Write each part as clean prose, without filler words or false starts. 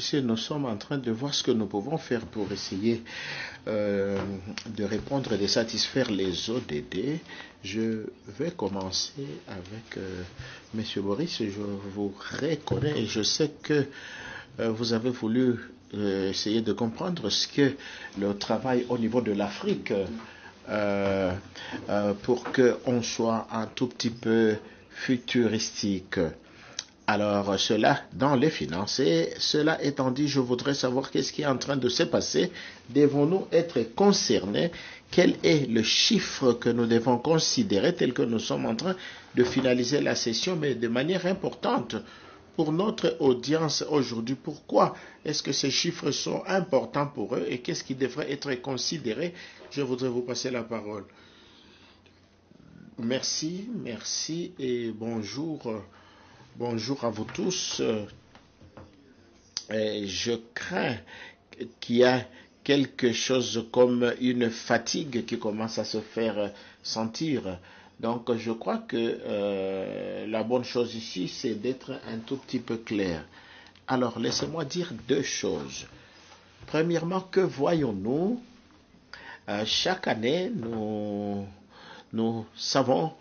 ici, nous sommes en train de voir ce que nous pouvons faire pour essayer de répondre et de satisfaire les ODD. Je vais commencer avec Monsieur Boris. Je vous reconnais et je sais que vous avez voulu essayer de comprendre ce que le travail au niveau de l'Afrique pour qu'on soit un tout petit peu futuristique. Alors, cela dans les finances. Et cela étant dit, je voudrais savoir qu'est-ce qui est en train de se passer. Devons-nous être concernés? Quel est le chiffre que nous devons considérer tel que nous sommes en train de finaliser la session, mais de manière importante pour notre audience aujourd'hui? Pourquoi est-ce que ces chiffres sont importants pour eux et qu'est-ce qui devrait être considéré? Je voudrais vous passer la parole. Merci et bonjour. Bonjour à vous tous. Je crains qu'il y a quelque chose comme une fatigue qui commence à se faire sentir. Donc je crois que la bonne chose ici, c'est d'être un tout petit peu clair. Alors laissez-moi dire deux choses. Premièrement, que voyons-nous? Chaque année, nous savons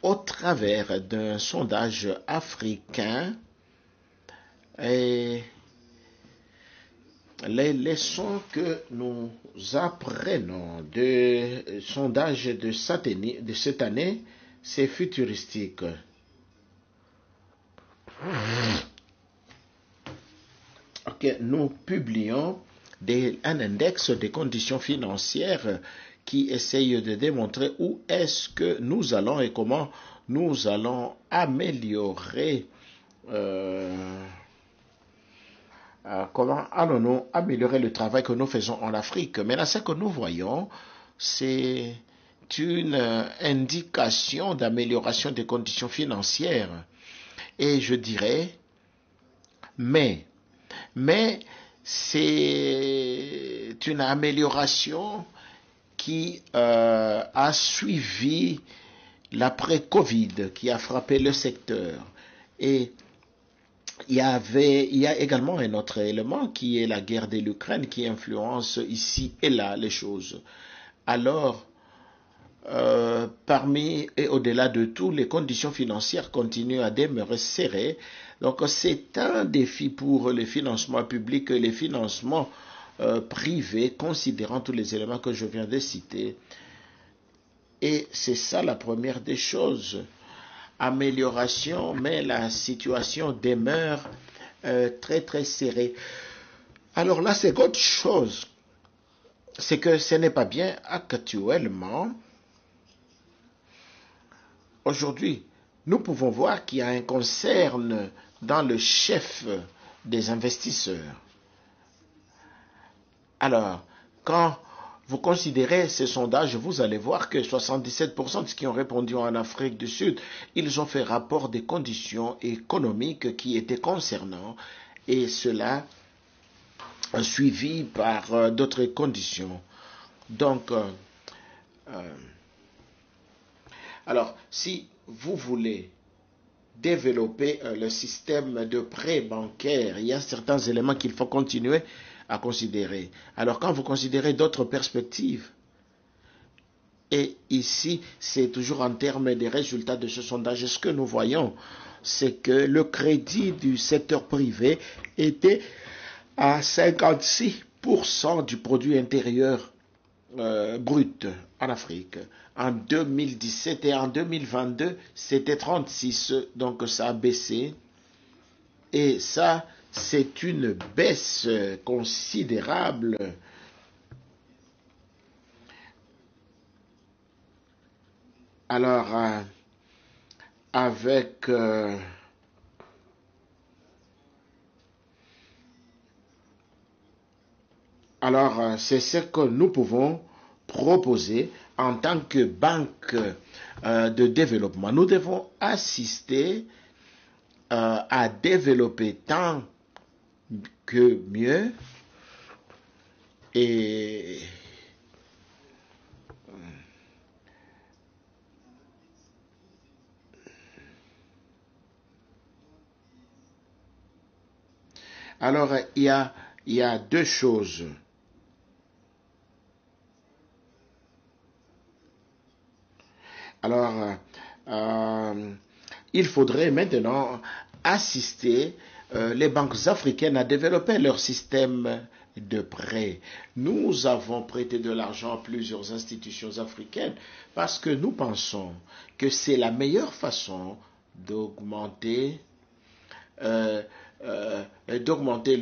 au travers d'un sondage africain et les leçons que nous apprenons de sondage de cette année, c'est futuristique. Okay, nous publions un index des conditions financières qui essaye de démontrer où est-ce que nous allons et comment nous allons améliorer comment allons-nous améliorer le travail que nous faisons en Afrique. Maintenant, ce que nous voyons, c'est une indication d'amélioration des conditions financières. Et je dirais, mais c'est une amélioration qui a suivi l'après-Covid qui a frappé le secteur. Et il y a également un autre élément qui est la guerre de l'Ukraine qui influence ici et là les choses. Alors, parmi et au-delà de tout, les conditions financières continuent à demeurer serrées. Donc, c'est un défi pour les financements publics et les financements privés, considérant tous les éléments que je viens de citer. Et c'est ça la première des choses. Amélioration, mais la situation demeure très très serrée. Alors la seconde chose, c'est que ce n'est pas bien actuellement. Aujourd'hui, nous pouvons voir qu'il y a un concern dans le chef des investisseurs. Alors, quand vous considérez ces sondages, vous allez voir que 77% de ceux qui ont répondu en Afrique du Sud, ils ont fait rapport des conditions économiques qui étaient concernants et cela suivi par d'autres conditions. Donc, alors, si vous voulez développer le système de prêt bancaire, il y a certains éléments qu'il faut continuer à considérer. Alors quand vous considérez d'autres perspectives, et ici c'est toujours en termes des résultats de ce sondage, ce que nous voyons, c'est que le crédit du secteur privé était à 56% du produit intérieur brut en Afrique. En 2017 et en 2022, c'était 36%, donc ça a baissé. Et ça, c'est une baisse considérable. Alors, avec c'est ce que nous pouvons proposer en tant que banque de développement. Nous devons assister à développer tant que mieux et Alors, il y a deux choses. Alors, il faudrait maintenant assister les banques africaines à développer leur système de prêt. Nous avons prêté de l'argent à plusieurs institutions africaines parce que nous pensons que c'est la meilleure façon d'augmenter le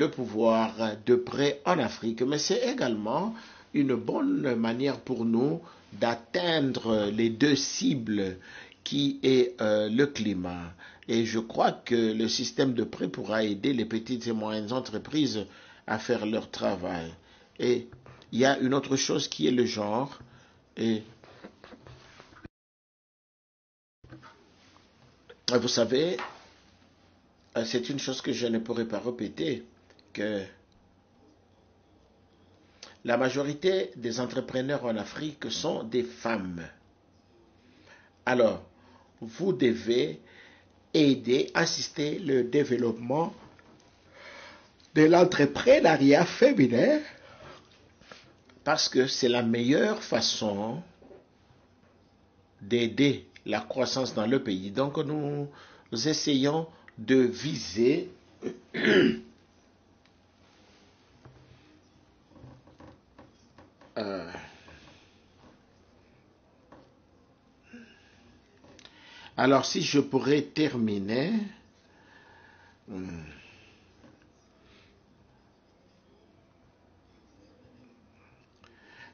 pouvoir de prêt en Afrique. Mais c'est également une bonne manière pour nous d'atteindre les deux cibles qui est le climat. Et je crois que le système de prêt pourra aider les petites et moyennes entreprises à faire leur travail. Et il y a une autre chose qui est le genre. Et vous savez, c'est une chose que je ne pourrais pas répéter, que la majorité des entrepreneurs en Afrique sont des femmes. Alors, vous devez aider, assister le développement de l'entrepreneuriat féminin parce que c'est la meilleure façon d'aider la croissance dans le pays. Donc nous essayons de viser alors si je pourrais terminer,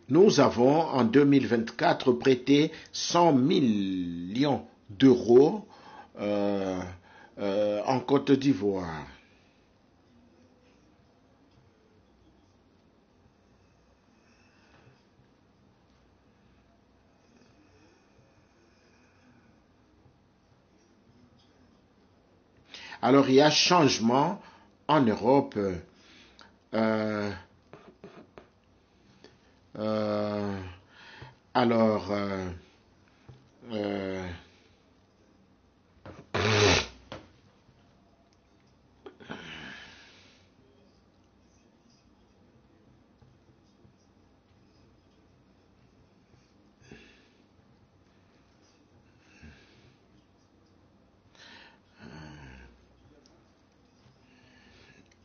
nous avons en 2024 prêté 100 millions d'euros en Côte d'Ivoire. Alors il y a changement en Europe. Euh, euh, alors, euh,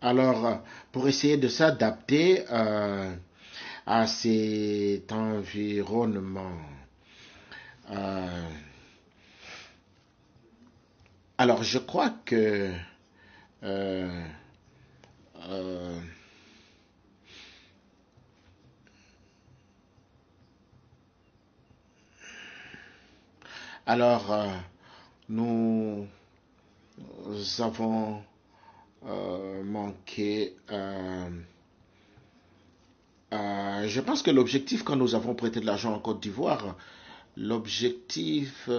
alors, pour essayer de s'adapter à cet environnement, euh, alors je crois que euh, euh, alors nous avons manqué. Je pense que l'objectif, quand nous avons prêté de l'argent en Côte d'Ivoire, l'objectif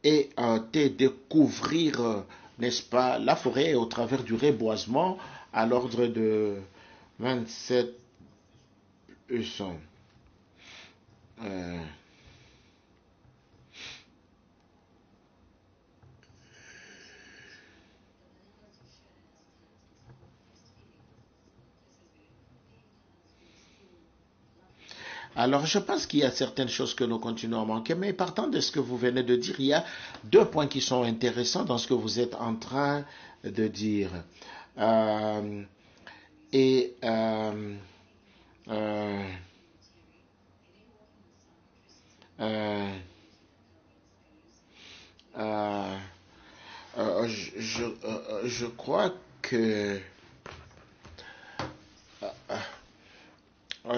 était de couvrir, n'est-ce pas, la forêt au travers du reboisement à l'ordre de 27%. Euh, Alors, je pense qu'il y a certaines choses que nous continuons à manquer, mais partant de ce que vous venez de dire, il y a deux points qui sont intéressants dans ce que vous êtes en train de dire. Euh, et euh, euh, euh, je crois que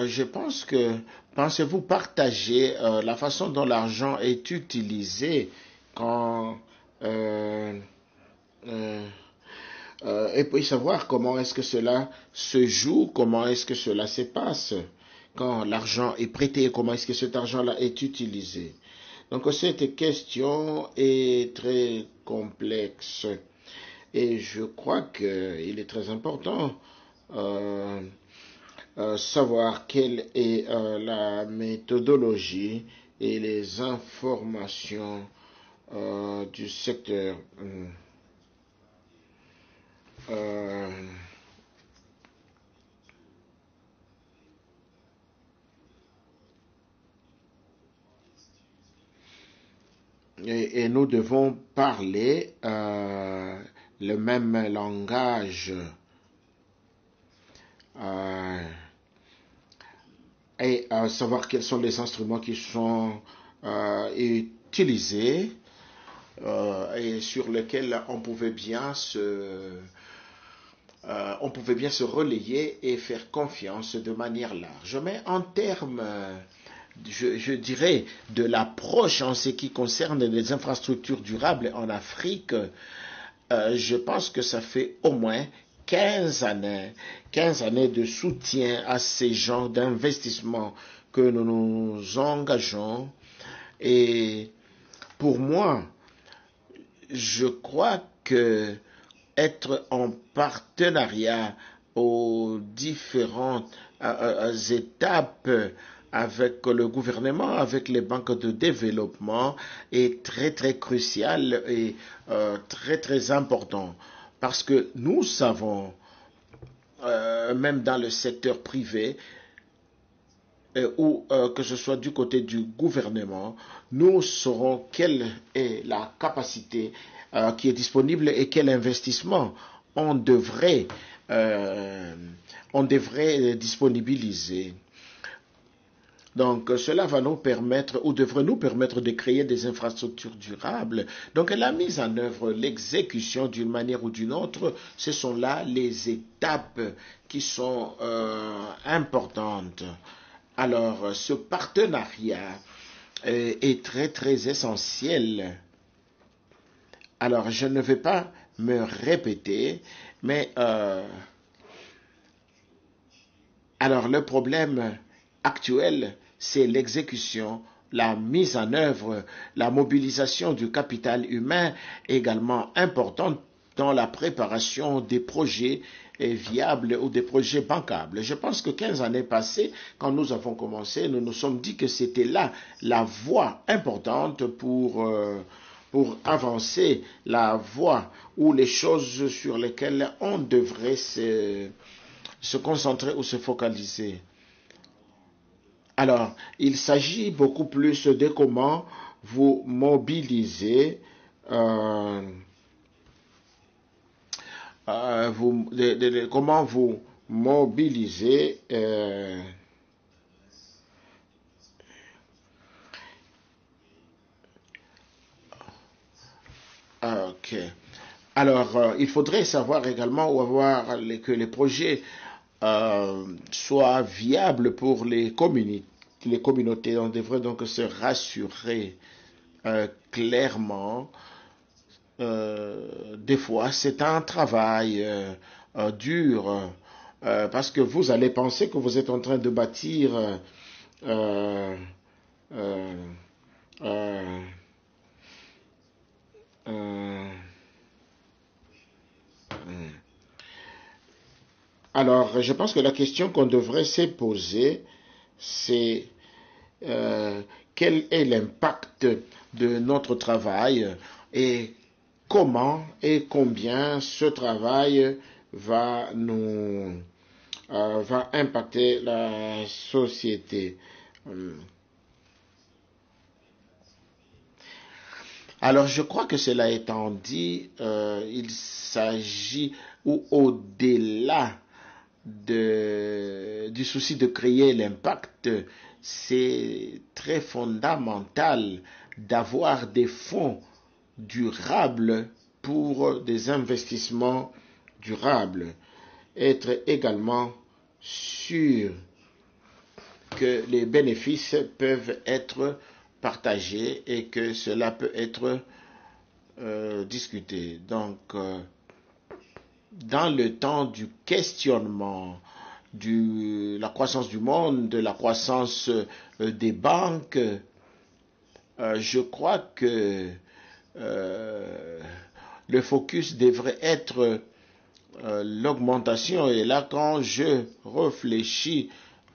je pense que, pensez-vous partager la façon dont l'argent est utilisé quand euh, euh, et puis savoir comment est-ce que cela se joue, comment est-ce que cela se passe quand l'argent est prêté, comment est-ce que cet argent-là est utilisé. Donc cette question est très complexe et je crois qu'il est très important euh, savoir quelle est la méthodologie et les informations du secteur. Euh, et nous devons parler le même langage et savoir quels sont les instruments qui sont utilisés et sur lesquels on pouvait bien se relayer et faire confiance de manière large. Mais en termes, je dirais, de l'approche en ce qui concerne les infrastructures durables en Afrique, je pense que ça fait au moins 15 années de soutien à ces genres d'investissements que nous nous engageons. Et pour moi, je crois que être en partenariat aux différentes étapes avec le gouvernement, avec les banques de développement est très très crucial et très très important. Parce que nous savons, même dans le secteur privé, ou que ce soit du côté du gouvernement, nous saurons quelle est la capacité qui est disponible et quel investissement on devrait disponibiliser. Donc cela va nous permettre ou devrait nous permettre de créer des infrastructures durables. Donc la mise en œuvre, l'exécution d'une manière ou d'une autre, ce sont là les étapes qui sont importantes. Alors ce partenariat est très très essentiel. Alors je ne vais pas me répéter, mais alors le problème actuel, c'est l'exécution, la mise en œuvre, la mobilisation du capital humain également importante dans la préparation des projets viables ou des projets bancables. Je pense que 15 années passées, quand nous avons commencé, nous nous sommes dit que c'était là la voie importante pour avancer, la voie ou les choses sur lesquelles on devrait se concentrer ou se focaliser. Alors, il s'agit beaucoup plus de comment vous mobilisez, comment vous mobilisez ok. Alors, il faudrait savoir également ou avoir que les projets soient viables pour les communautés. On devrait donc se rassurer clairement. Des fois, c'est un travail dur parce que vous allez penser que vous êtes en train de bâtir euh, euh, euh, alors, je pense que la question qu'on devrait se poser, c'est quel est l'impact de notre travail et comment et combien ce travail va va impacter la société. Alors, je crois que cela étant dit, il s'agit ou au-delà du souci de créer l'impact, c'est très fondamental d'avoir des fonds durables pour des investissements durables. Être également sûr que les bénéfices peuvent être partagés et que cela peut être discuté. Donc, dans le temps du questionnement de la croissance du monde, de la croissance des banques, je crois que le focus devrait être l'augmentation. Et là, quand je réfléchis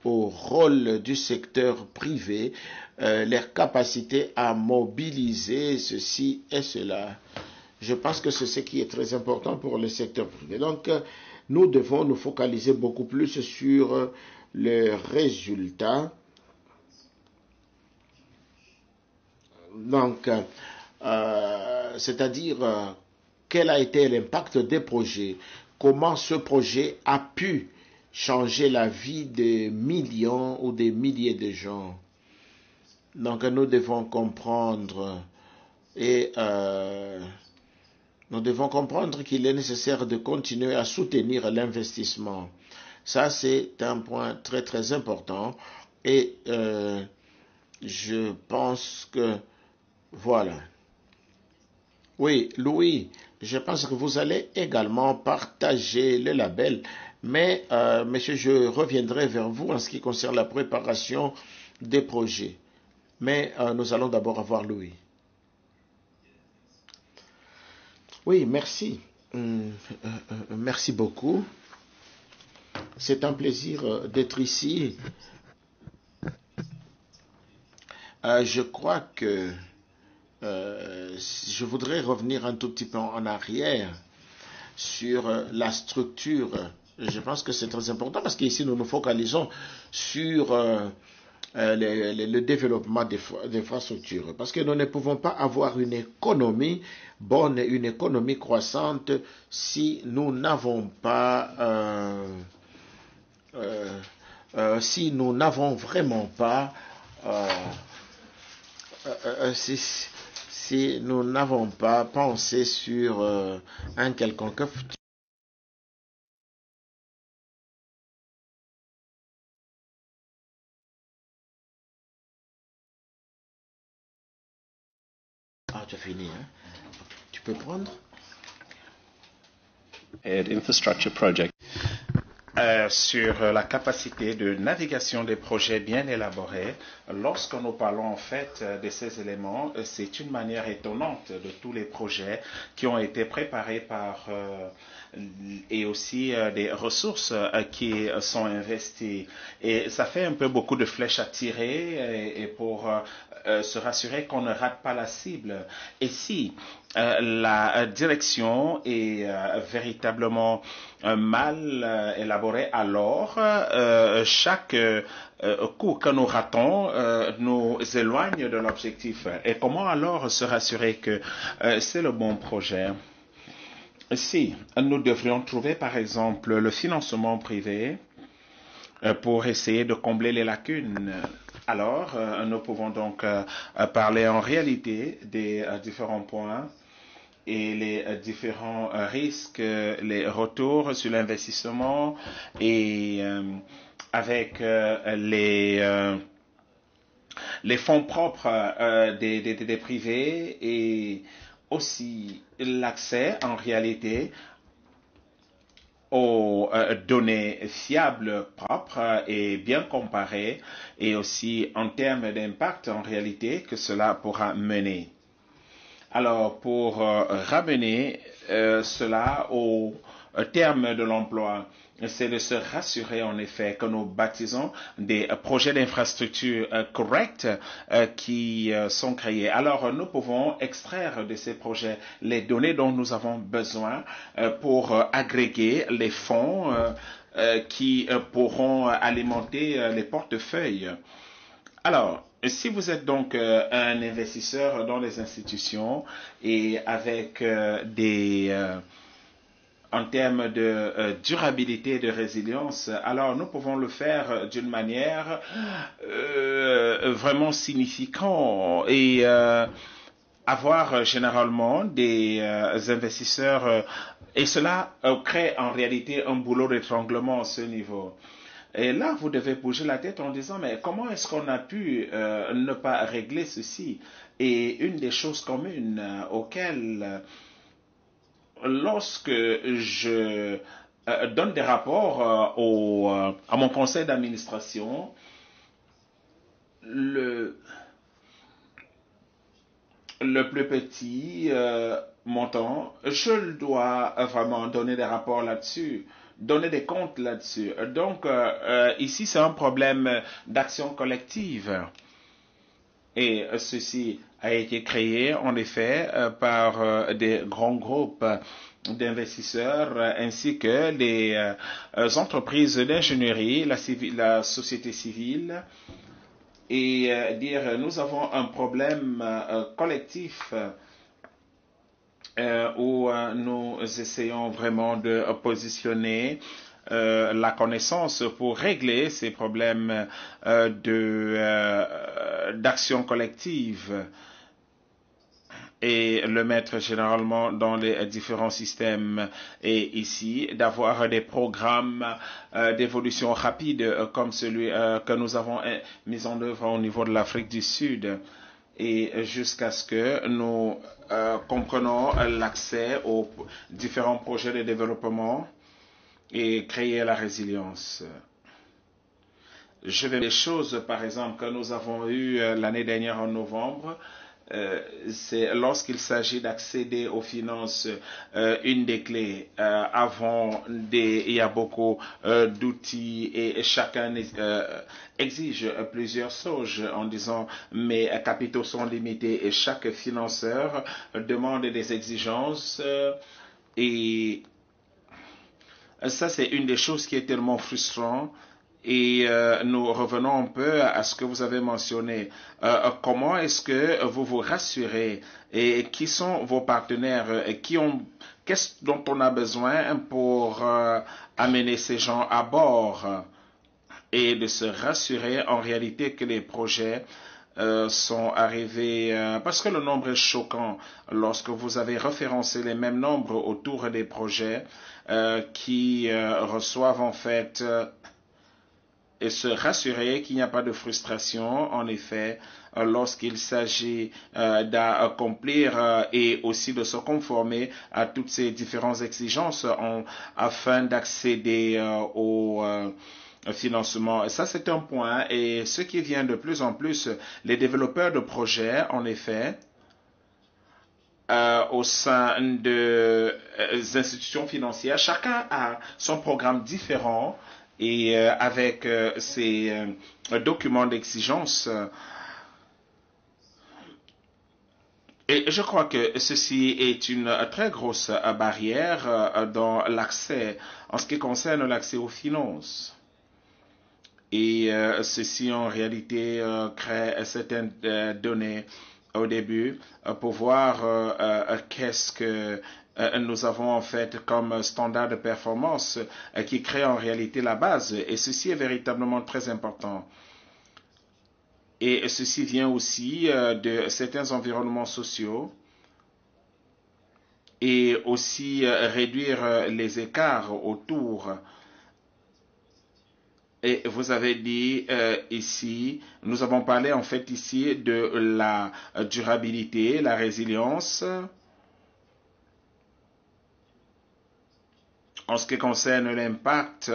au rôle du secteur privé, leur capacité à mobiliser ceci et cela, je pense que c'est ce qui est très important pour le secteur privé. Donc, nous devons nous focaliser beaucoup plus sur les résultats. Donc, c'est-à-dire quel a été l'impact des projets, comment ce projet a pu changer la vie de millions ou des milliers de gens. Donc nous devons comprendre et nous devons comprendre qu'il est nécessaire de continuer à soutenir l'investissement. Ça, c'est un point très très important et je pense que voilà. Oui, Louis, je pense que vous allez également partager le label, mais monsieur, je reviendrai vers vous en ce qui concerne la préparation des projets. Mais nous allons d'abord avoir Louis. Oui, merci. Merci beaucoup. C'est un plaisir d'être ici. Je crois que je voudrais revenir un tout petit peu en arrière sur la structure. Je pense que c'est très important parce qu'ici nous nous focalisons sur le développement d'infrastructures. Parce que nous ne pouvons pas avoir une économie bonne, une économie croissante si nous n'avons pas si nous n'avons vraiment pas si nous n'avons pas pensé sur un quelconque. Ah, tu as fini, hein? Tu peux prendre? Infrastructure project. Sur la capacité de navigation des projets bien élaborés, lorsque nous parlons en fait de ces éléments, c'est une manière étonnante de tous les projets qui ont été préparés par et aussi des ressources qui sont investies. Et ça fait un peu beaucoup de flèches à tirer et pour se rassurer qu'on ne rate pas la cible. Et si la direction est véritablement mal élaborée, alors chaque coup que nous ratons nous éloigne de l'objectif. Et comment alors se rassurer que c'est le bon projet? Si nous devrions trouver par exemple le financement privé pour essayer de combler les lacunes. Alors, nous pouvons donc parler en réalité des différents points et les différents risques, les retours sur l'investissement et avec les fonds propres des privés et aussi l'accès en réalité aux données fiables, propres et bien comparées, et aussi en termes d'impact en réalité que cela pourra mener. Alors, pour ramener cela au terme de l'emploi, c'est de se rassurer en effet que nous baptisons des projets d'infrastructure corrects qui sont créés. Alors, nous pouvons extraire de ces projets les données dont nous avons besoin pour agréger les fonds qui pourront alimenter les portefeuilles. Alors, si vous êtes donc un investisseur dans les institutions et avec en termes de durabilité et de résilience, alors nous pouvons le faire d'une manière vraiment significante et avoir généralement des investisseurs et cela crée en réalité un boulot d'étranglement à ce niveau. Et là, vous devez bouger la tête en disant, mais comment est-ce qu'on a pu ne pas régler ceci? Et une des choses communes auxquelles, lorsque je donne des rapports à mon conseil d'administration, le plus petit montant, je dois vraiment donner des rapports là-dessus, donner des comptes là-dessus. Donc, ici, c'est un problème d'action collective. Et ceci a été créé, en effet, par des grands groupes d'investisseurs ainsi que les entreprises d'ingénierie, la société civile, et dire nous avons un problème collectif où nous essayons vraiment de positionner la connaissance pour régler ces problèmes d'action collective et le mettre généralement dans les différents systèmes, et ici d'avoir des programmes d'évolution rapide comme celui que nous avons mis en œuvre au niveau de l'Afrique du Sud, et jusqu'à ce que nous comprenons l'accès aux différents projets de développement et créer la résilience. Je vais les choses, par exemple, que nous avons eues l'année dernière en novembre. C'est lorsqu'il s'agit d'accéder aux finances, une des clés. Il y a beaucoup d'outils et chacun exige plusieurs choses en disant mes capitaux sont limités, et chaque financeur demande des exigences et ça c'est une des choses qui est tellement frustrante. Et nous revenons un peu à ce que vous avez mentionné. Comment est-ce que vous vous rassurez, et qui sont vos partenaires, qu'est-ce dont on a besoin pour amener ces gens à bord, et de se rassurer en réalité que les projets sont arrivés, parce que le nombre est choquant lorsque vous avez référencé les mêmes nombres autour des projets qui reçoivent en fait et se rassurer qu'il n'y a pas de frustration, en effet, lorsqu'il s'agit d'accomplir et aussi de se conformer à toutes ces différentes exigences afin d'accéder au financement. Et ça, c'est un point. Et ce qui vient de plus en plus, les développeurs de projets, en effet, au sein des institutions financières, chacun a son programme différent, et avec ces documents d'exigence. Et je crois que ceci est une très grosse barrière dans l'accès, en ce qui concerne l'accès aux finances. Et ceci en réalité crée certaines données au début pour voir qu'est-ce que nous avons en fait comme standard de performance qui crée en réalité la base, et ceci est véritablement très important. Et ceci vient aussi de certains environnements sociaux, et aussi réduire les écarts autour. Et vous avez dit ici, nous avons parlé en fait ici de la durabilité, la résilience. En ce qui concerne l'impact,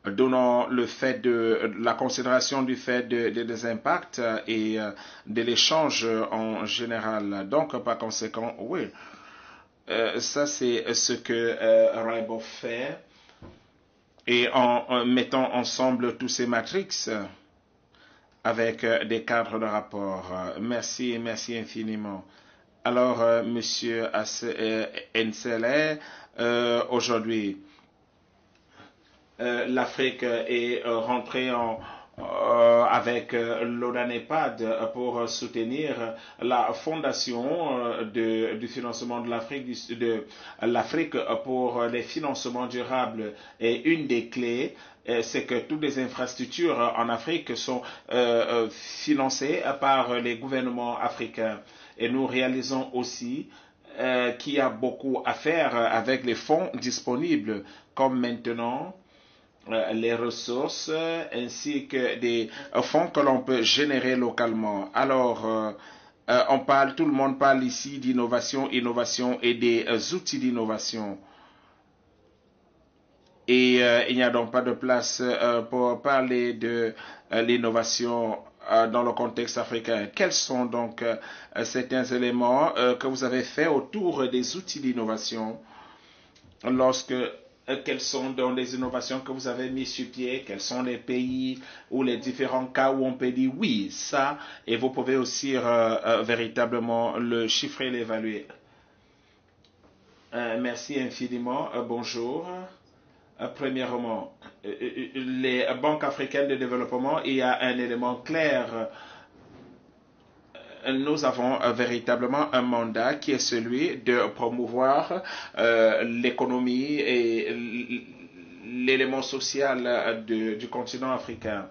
donnant le fait de la considération du fait des impacts et de l'échange en général. Donc, par conséquent, oui, ça c'est ce que Raibo fait, et en mettant ensemble tous ces matrices avec des cadres de rapport. Merci, merci infiniment. Alors, Monsieur Ensele, aujourd'hui, l'Afrique est rentrée avec l'ONANEPAD pour soutenir la fondation du financement de l'Afrique pour les financements durables. Et une des clés, c'est que toutes les infrastructures en Afrique sont financées par les gouvernements africains. Et nous réalisons aussi qu'il y a beaucoup à faire avec les fonds disponibles, comme maintenant les ressources ainsi que des fonds que l'on peut générer localement. Alors, tout le monde parle ici d'innovation, innovation et des outils d'innovation. Et il n'y a donc pas de place pour parler de l'innovation dans le contexte africain. Quels sont donc certains éléments que vous avez fait autour des outils d'innovation quelles sont donc les innovations que vous avez mis sur pied, quels sont les pays ou les différents cas où on peut dire oui, ça, et vous pouvez aussi véritablement le chiffrer, l'évaluer. Merci infiniment. Bonjour. Premièrement, les banques africaines de développement, il y a un élément clair nous avons véritablement un mandat qui est celui de promouvoir l'économie et l'élément social du continent africain.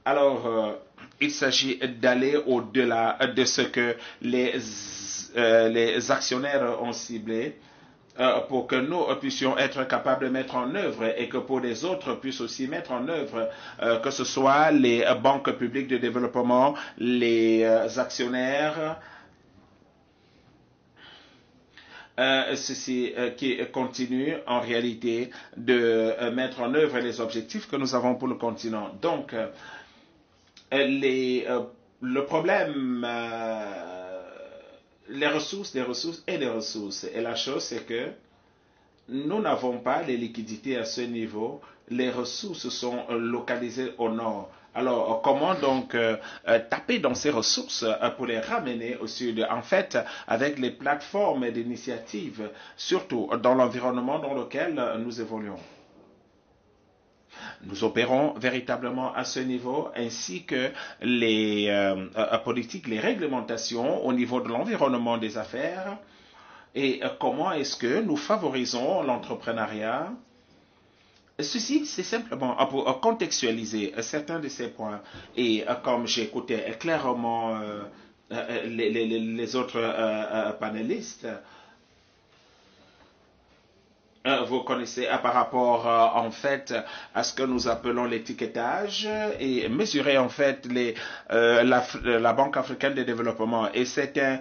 Alors, il s'agit d'aller au-delà de ce que les actionnaires ont ciblé pour que nous puissions être capables de mettre en œuvre et que pour les autres puissent aussi mettre en œuvre, que ce soit les banques publiques de développement, les actionnaires, ceci qui continue en réalité de mettre en œuvre les objectifs que nous avons pour le continent. Donc, le problème, les ressources, des ressources et des ressources. Et la chose, c'est que nous n'avons pas les liquidités à ce niveau. Les ressources sont localisées au nord. Alors, comment donc taper dans ces ressources pour les ramener au sud? En fait, avec les plateformes d'initiatives, surtout dans l'environnement dans lequel nous évoluons. Nous opérons véritablement à ce niveau, ainsi que les politiques, les réglementations au niveau de l'environnement des affaires. Et comment est-ce que nous favorisons l'entrepreneuriat? Ceci, c'est simplement pour contextualiser certains de ces points. Et comme j'écoutais clairement les autres panélistes, vous connaissez par rapport en fait à ce que nous appelons l'étiquetage et mesurer en fait la Banque africaine de développement et certaines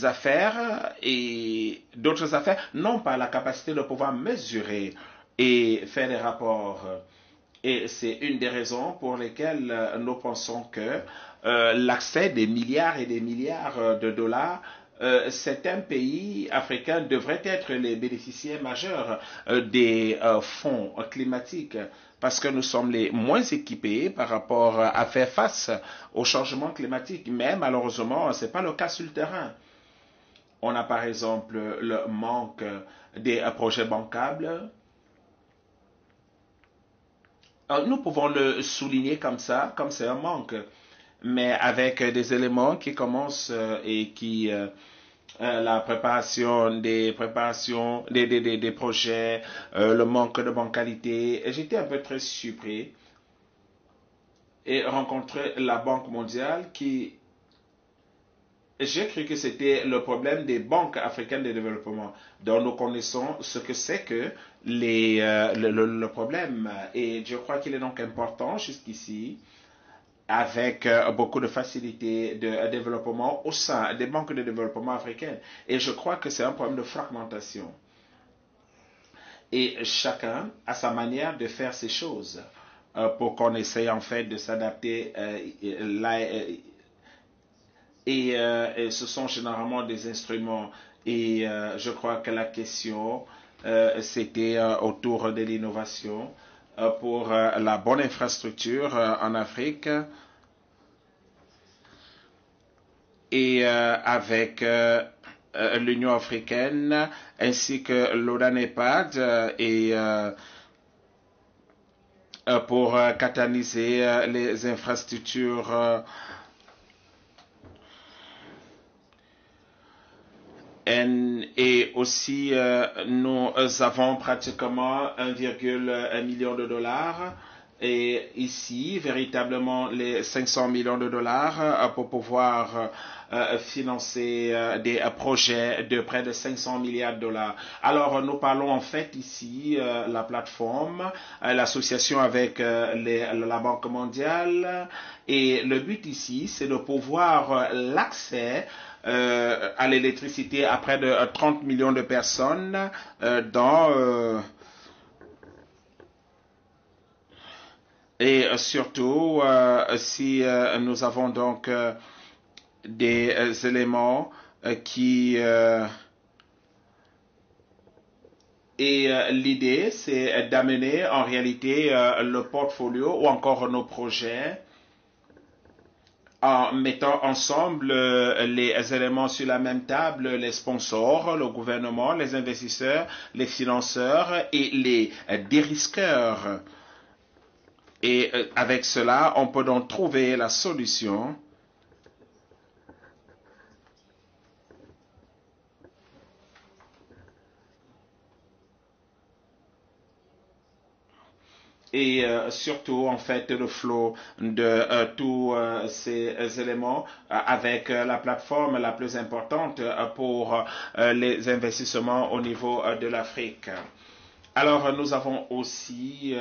affaires et d'autres affaires n'ont pas la capacité de pouvoir mesurer et faire des rapports. Et c'est une des raisons pour lesquelles nous pensons que l'accès des milliards et des milliards de dollars, certains pays africains devraient être les bénéficiaires majeurs des fonds climatiques parce que nous sommes les moins équipés par rapport à faire face au changement climatique. Mais malheureusement, ce n'est pas le cas sur le terrain. On a par exemple le manque des projets bancables. Nous pouvons le souligner comme ça, comme c'est un manque, mais avec des éléments qui commencent et qui la préparation des projets, le manque de bancalité. J'étais un peu très surpris et rencontré la Banque mondiale qui, j'ai cru que c'était le problème des banques africaines de développement. Donc nous connaissons ce que c'est que le problème. Et je crois qu'il est donc important jusqu'ici, avec beaucoup de facilité de développement au sein des banques de développement africaines. Et je crois que c'est un problème de fragmentation. Et chacun a sa manière de faire ces choses pour qu'on essaye en fait de s'adapter et ce sont généralement des instruments. Et je crois que la question, c'était autour de l'innovation pour la bonne infrastructure en Afrique et avec l'Union africaine ainsi que l'ONU-NEPAD et pour catalyser les infrastructures et aussi nous avons pratiquement 1,1 million de dollars et ici véritablement les 500 millions de dollars pour pouvoir financer des projets de près de 500 milliards de dollars. Alors nous parlons en fait ici la plateforme, l'association avec la Banque mondiale et le but ici c'est de pouvoir l'accès à l'électricité à près de 30 millions de personnes et surtout si nous avons donc des éléments qui et l'idée c'est d'amener en réalité le portfolio ou encore nos projets en mettant ensemble les éléments sur la même table, les sponsors, le gouvernement, les investisseurs, les financeurs et les dérisqueurs. Et avec cela, on peut donc trouver la solution et surtout en fait le flot de tous ces éléments avec la plateforme la plus importante pour les investissements au niveau de l'Afrique. Alors nous avons aussi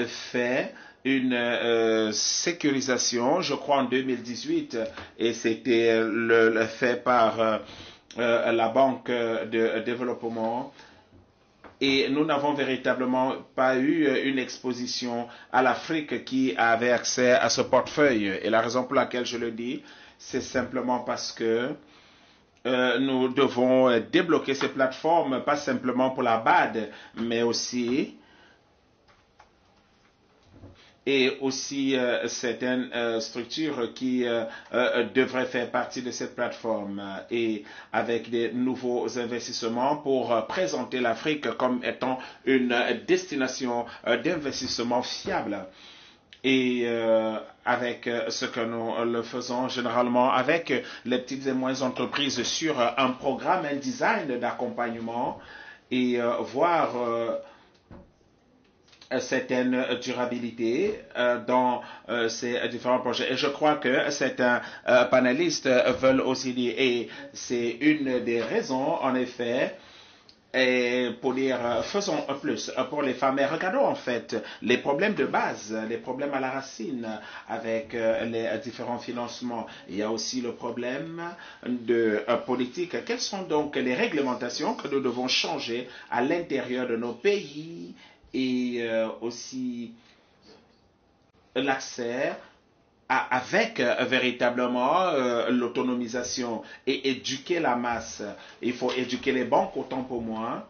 fait une sécurisation, je crois en 2018, et c'était le fait par la Banque de développement. Et nous n'avons véritablement pas eu une exposition à l'Afrique qui avait accès à ce portefeuille. Et la raison pour laquelle je le dis, c'est simplement parce que nous devons débloquer ces plateformes, pas simplement pour la BAD, mais aussi certaines structures qui devraient faire partie de cette plateforme et avec des nouveaux investissements pour présenter l'Afrique comme étant une destination d'investissement fiable. Et avec ce que nous le faisons généralement avec les petites et moyennes entreprises sur un programme, un design d'accompagnement et voir certaine durabilité dans ces différents projets. Et je crois que certains panélistes veulent aussi dire, et c'est une des raisons en effet, et pour dire faisons plus pour les femmes. Mais regardons en fait les problèmes de base, les problèmes à la racine avec les différents financements. Il y a aussi le problème de politique. Quelles sont donc les réglementations que nous devons changer à l'intérieur de nos pays et aussi l'accès avec véritablement l'autonomisation et éduquer la masse. Il faut éduquer les banques autant pour moi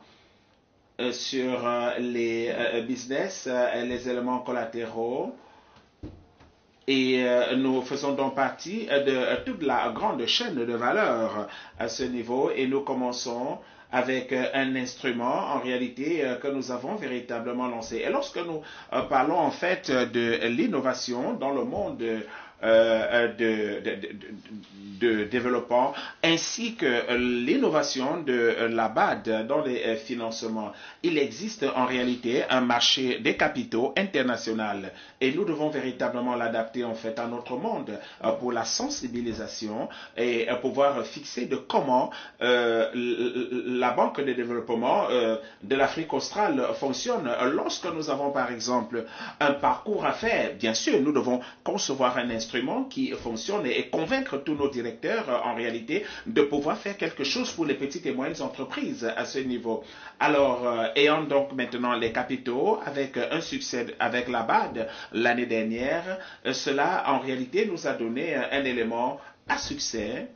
sur les business, les éléments collatéraux. Et nous faisons donc partie de toute la grande chaîne de valeur à ce niveau et nous commençons avec un instrument en réalité que nous avons véritablement lancé. Et lorsque nous parlons en fait de l'innovation dans le monde de développement ainsi que l'innovation de la BAD dans les financements. Il existe en réalité un marché des capitaux international et nous devons véritablement l'adapter en fait à notre monde pour la sensibilisation et pouvoir fixer de comment la Banque de développement de l'Afrique australe fonctionne. Lorsque nous avons par exemple un parcours à faire, bien sûr nous devons concevoir un instrument qui fonctionne et convaincre tous nos directeurs en réalité de pouvoir faire quelque chose pour les petites et moyennes entreprises à ce niveau. Alors, ayant donc maintenant les capitaux avec un succès avec la BAD l'année dernière, cela en réalité nous a donné un élément à succès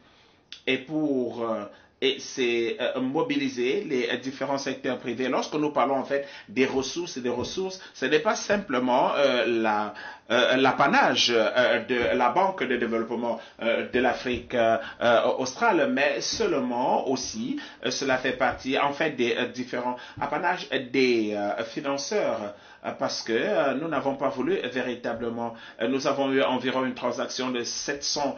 et pour et c'est mobiliser les différents secteurs privés. Lorsque nous parlons en fait des ressources, ce n'est pas simplement l'apanage de la Banque de développement de l'Afrique australe, mais seulement aussi cela fait partie en fait des différents apanages des financeurs. Parce que nous n'avons pas voulu véritablement, nous avons eu environ une transaction de 700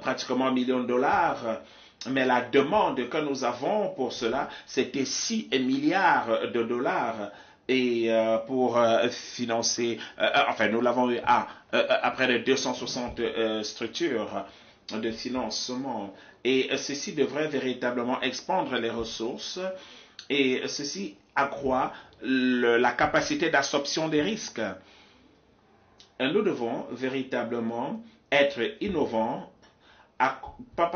pratiquement millions de dollars. Mais la demande que nous avons pour cela, c'était 6 milliards de dollars. Et pour financer, enfin nous l'avons eu à près de 260 structures de financement. Et ceci devrait véritablement expandre les ressources et ceci accroît la capacité d'absorption des risques. Et nous devons véritablement être innovants pas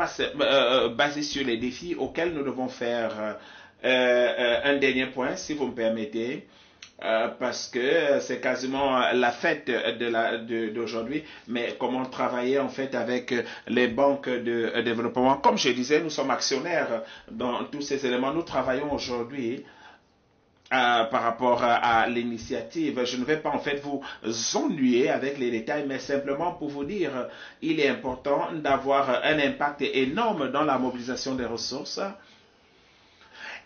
basé sur les défis auxquels nous devons faire un dernier point, si vous me permettez, parce que c'est quasiment la fête d'aujourd'hui, mais comment travailler en fait avec les banques de développement. Comme je disais, nous sommes actionnaires dans tous ces éléments. Nous travaillons aujourd'hui par rapport à l'initiative. Je ne vais pas en fait vous ennuyer avec les détails, mais simplement pour vous dire, il est important d'avoir un impact énorme dans la mobilisation des ressources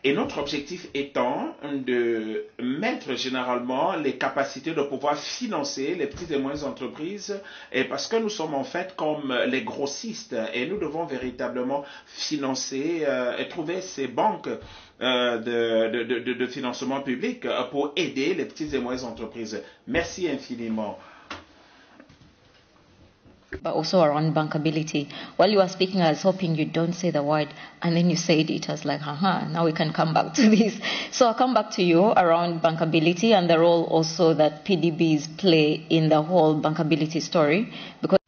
Et notre objectif étant de mettre généralement les capacités de pouvoir financer les petites et moyennes entreprises, et parce que nous sommes en fait comme les grossistes et nous devons véritablement financer et trouver ces banques de financement public pour aider les petites et moyennes entreprises. Merci infiniment. But also around bankability. While you were speaking, I was hoping you don't say the word, and then you said it. I was like, now we can come back to this. So I'll come back to you around bankability and the role also that PDBs play in the whole bankability story. Because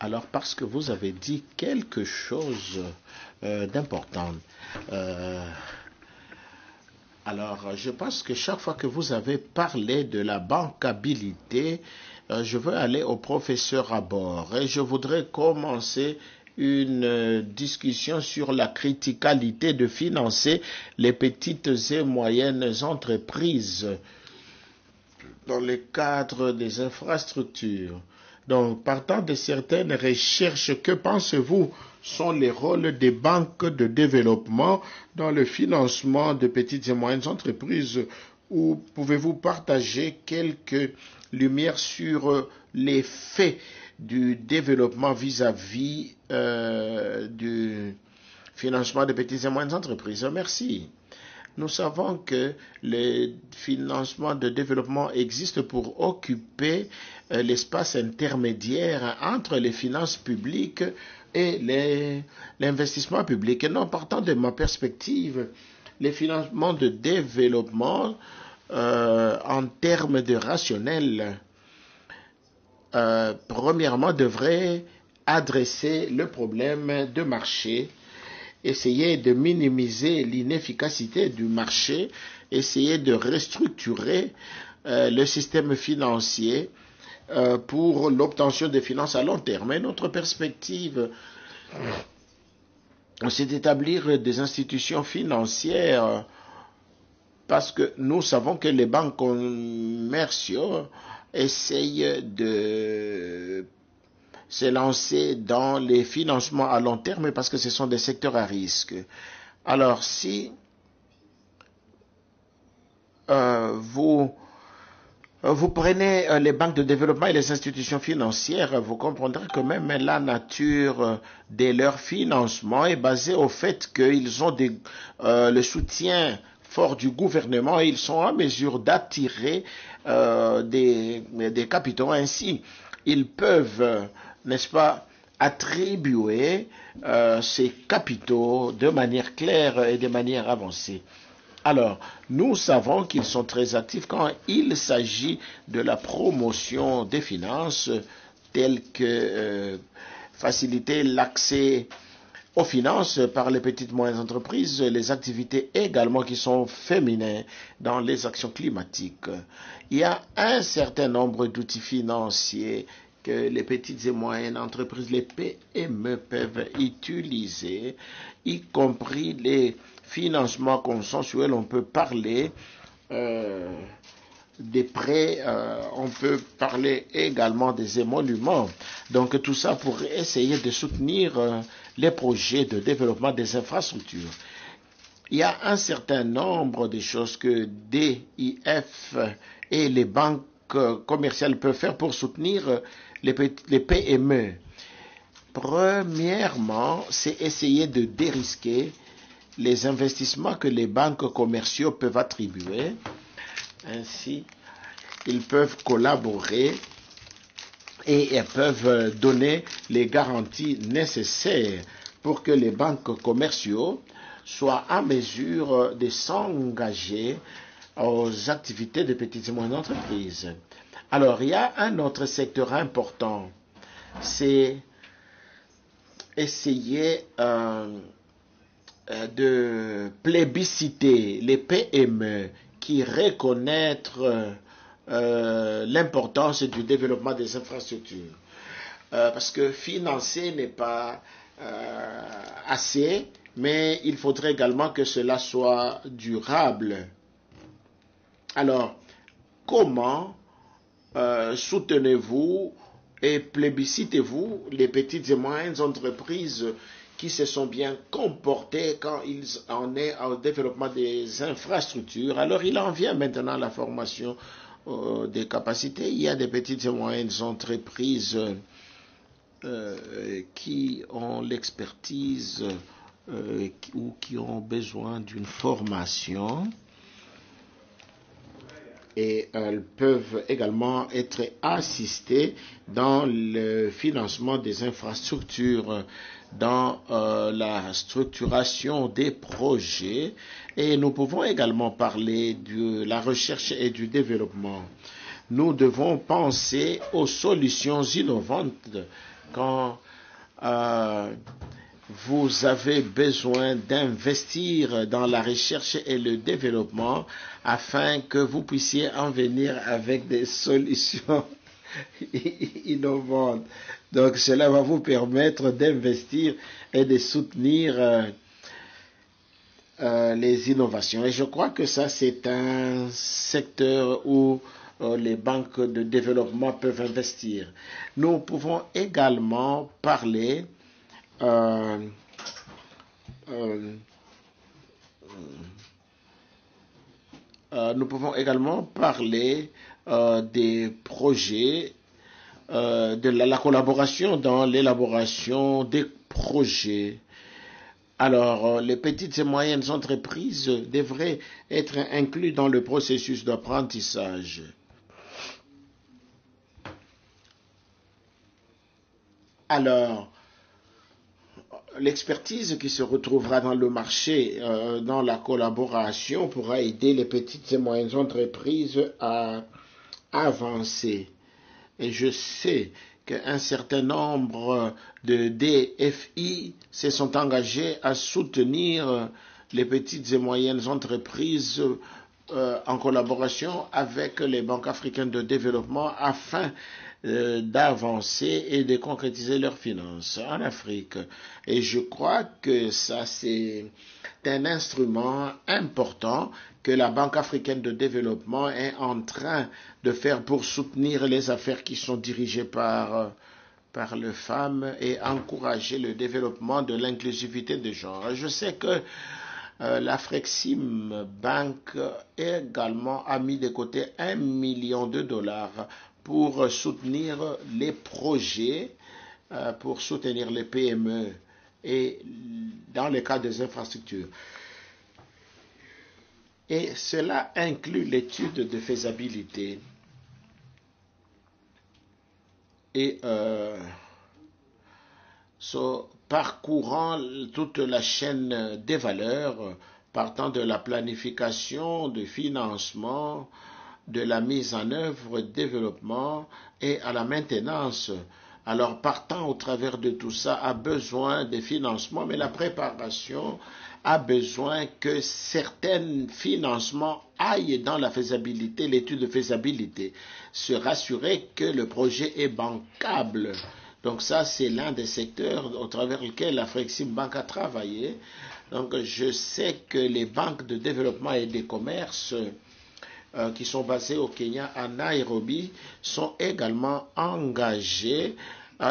alors, parce que vous avez dit quelque chose d'important. Alors, je pense que chaque fois que vous avez parlé de la bancabilité, je veux aller au professeur à bord et je voudrais commencer une discussion sur la criticalité de financer les petites et moyennes entreprises dans le cadre des infrastructures. Donc, partant de certaines recherches, que pensez-vous sont les rôles des banques de développement dans le financement de petites et moyennes entreprises? Ou pouvez-vous partager quelques lumières sur l'effet du développement vis-à-vis du financement de petites et moyennes entreprises? Merci. Nous savons que le financement de développement existe pour occuper l'espace intermédiaire entre les finances publiques et l'investissement public. Et non, partant de ma perspective, les financements de développement en termes de rationnel, premièrement, devraient adresser le problème de marché, essayer de minimiser l'inefficacité du marché, essayer de restructurer le système financier pour l'obtention de finances à long terme. Et notre perspective, c'est d'établir des institutions financières parce que nous savons que les banques commerciaux essayent de se lancer dans les financements à long terme parce que ce sont des secteurs à risque. Alors, si vous prenez les banques de développement et les institutions financières, vous comprendrez que même la nature de leur financement est basée au fait qu'ils ont le soutien fort du gouvernement et ils sont en mesure d'attirer des capitaux. Ainsi, ils peuvent, n'est-ce pas, attribuer ces capitaux de manière claire et de manière avancée. Alors, nous savons qu'ils sont très actifs quand il s'agit de la promotion des finances, telles que faciliter l'accès aux finances par les petites et moyennes entreprises, les activités également qui sont féminines dans les actions climatiques. Il y a un certain nombre d'outils financiers que les petites et moyennes entreprises, les PME, peuvent utiliser, y compris les financements consensuels. On peut parler des prêts, on peut parler également des émoluments. Donc tout ça pour essayer de soutenir les projets de développement des infrastructures. Il y a un certain nombre de choses que DIF et les banques commerciales peuvent faire pour soutenir les PME. Premièrement, c'est essayer de dérisquer les investissements que les banques commerciaux peuvent attribuer. Ainsi, ils peuvent collaborer et peuvent donner les garanties nécessaires pour que les banques commerciaux soient en mesure de s'engager aux activités de petites et moyennes entreprises. Alors, il y a un autre secteur important, c'est essayer de plébisciter les PME qui reconnaissent l'importance du développement des infrastructures. Parce que financer n'est pas assez, mais il faudrait également que cela soit durable. Alors, comment soutenez-vous et plébiscitez-vous les petites et moyennes entreprises qui se sont bien comportés quand il en est au développement des infrastructures. Alors il en vient maintenant à la formation des capacités. Il y a des petites et moyennes entreprises qui ont l'expertise ou qui ont besoin d'une formation. Et elles peuvent également être assistées dans le financement des infrastructures, dans la structuration des projets. Et nous pouvons également parler de la recherche et du développement. Nous devons penser aux solutions innovantes quand vous avez besoin d'investir dans la recherche et le développement afin que vous puissiez en venir avec des solutions innovantes. Donc cela va vous permettre d'investir et de soutenir les innovations. Et je crois que ça, c'est un secteur où les banques de développement peuvent investir. Nous pouvons également parler nous pouvons également parler des projets, de la collaboration dans l'élaboration des projets. Alors, les petites et moyennes entreprises devraient être incluses dans le processus d'apprentissage. Alors, l'expertise qui se retrouvera dans le marché, dans la collaboration, pourra aider les petites et moyennes entreprises à avancer. Et je sais qu'un certain nombre de DFI se sont engagés à soutenir les petites et moyennes entreprises en collaboration avec les banques africaines de développement afin d'avancer et de concrétiser leurs finances en Afrique. Et je crois que ça, c'est un instrument important que la Banque africaine de développement est en train de faire pour soutenir les affaires qui sont dirigées par les femmes et encourager le développement de l'inclusivité des genres. Je sais que l'Afrexim Bank également a mis de côté $1 million pour soutenir les projets, pour soutenir les PME et dans le cadre des infrastructures. Et cela inclut l'étude de faisabilité. Et parcourant toute la chaîne des valeurs, partant de la planification, du financement, de la mise en œuvre, développement et à la maintenance. Alors, partant au travers de tout ça, a besoin de financement, mais la préparation a besoin que certains financements aillent dans la faisabilité, l'étude de faisabilité, se rassurer que le projet est bancable. Donc ça, c'est l'un des secteurs au travers lequel l'Afrexim Bank a travaillé. Donc je sais que les banques de développement et des commerces qui sont basées au Kenya, à Nairobi, sont également engagés.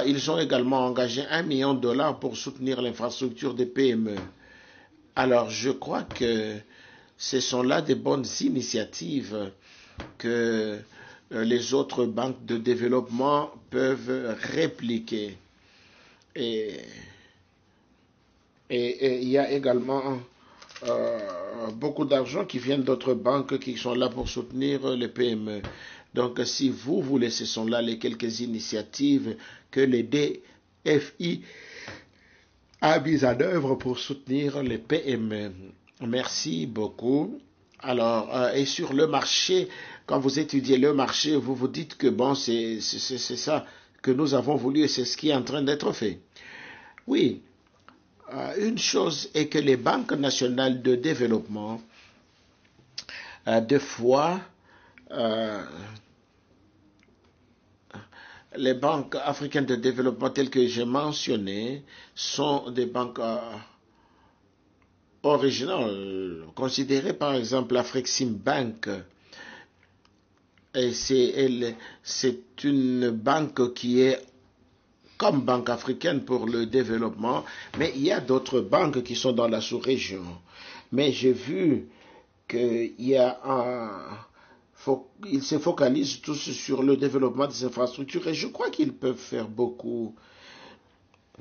Ils ont également engagé $1 million pour soutenir l'infrastructure des PME. Alors, je crois que ce sont là des bonnes initiatives que les autres banques de développement peuvent répliquer. Et il y a également beaucoup d'argent qui viennent d'autres banques qui sont là pour soutenir les PME. Donc, si vous voulez, ce sont là les quelques initiatives que les DFI a mises en œuvre pour soutenir les PME. Merci beaucoup. Alors, et sur le marché, quand vous étudiez le marché, vous vous dites que bon, c'est ça que nous avons voulu et c'est ce qui est en train d'être fait. Oui. Une chose est que les banques nationales de développement, des fois, les banques africaines de développement telles que j'ai mentionné sont des banques originales, considérées par exemple l'Afrexim Bank. Et c'est une banque qui est comme Banque africaine pour le développement, mais il y a d'autres banques qui sont dans la sous-région. Mais j'ai vu qu'il y a ils se focalisent tous sur le développement des infrastructures et je crois qu'ils peuvent faire beaucoup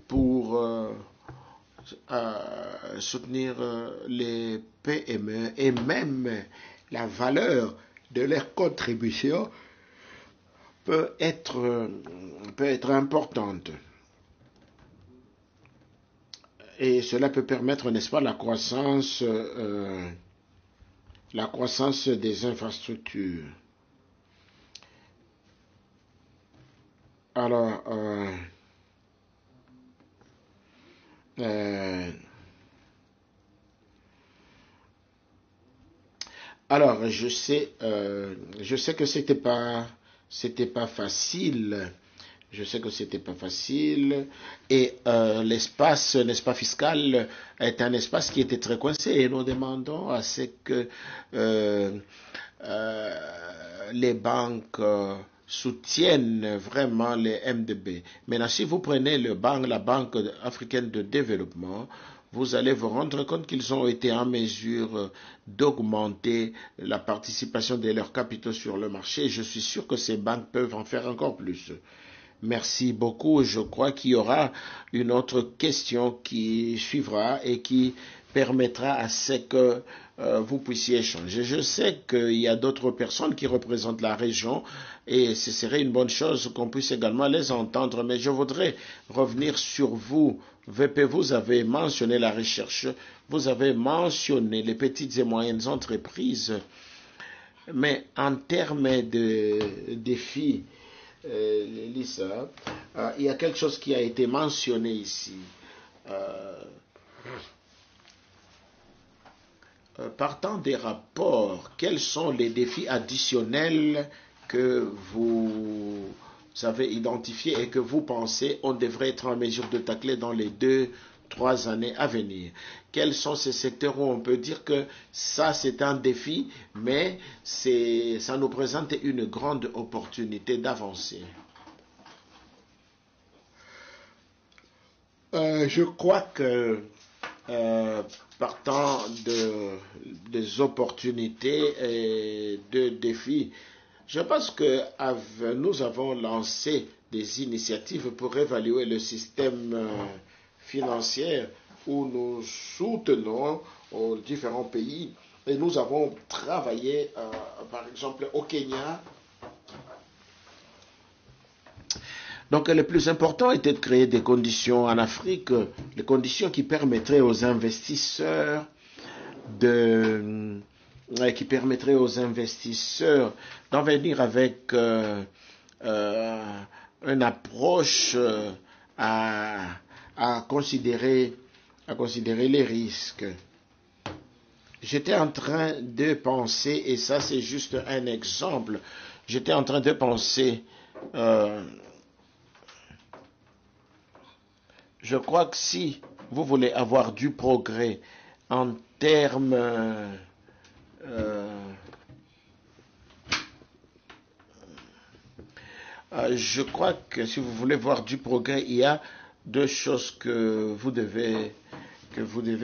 pour soutenir les PME et même la valeur de leur contribution peut être importante. Et cela peut permettre, n'est-ce pas, la croissance des infrastructures. Alors, je sais que c'était pas facile. Je sais que c'était pas facile. Et l'espace, n'est-ce pas, fiscal est un espace qui était très coincé. Et nous demandons à ce que les banques soutiennent vraiment les MDB. Maintenant, si vous prenez la Banque africaine de développement, vous allez vous rendre compte qu'ils ont été en mesure d'augmenter la participation de leurs capitaux sur le marché. Je suis sûr que ces banques peuvent en faire encore plus. Merci beaucoup. Je crois qu'il y aura une autre question qui suivra et qui permettra à ce que vous puissiez échanger. Je sais qu'il y a d'autres personnes qui représentent la région et ce serait une bonne chose qu'on puisse également les entendre, mais je voudrais revenir sur vous. VP, vous avez mentionné la recherche, vous avez mentionné les petites et moyennes entreprises, mais en termes de défis, Lisa, il y a quelque chose qui a été mentionné ici. Partant des rapports, quels sont les défis additionnels que vous avez identifiés et que vous pensez on devrait être en mesure de tacler dans les 2-3 années à venir? Quels sont ces secteurs où on peut dire que ça c'est un défi, mais ça nous présente une grande opportunité d'avancer? Je crois que partant des opportunités et de défis, je pense que nous avons lancé des initiatives pour évaluer le système financier où nous soutenons aux différents pays et nous avons travaillé par exemple au Kenya. Donc le plus important était de créer des conditions en Afrique, les conditions qui permettraient aux investisseurs d'en venir avec une approche à considérer les risques. J'étais en train de penser, et ça c'est juste un exemple, j'étais en train de penser, je crois que si vous voulez avoir du progrès en termes je crois que si vous voulez voir du progrès, il y a deux choses que vous devez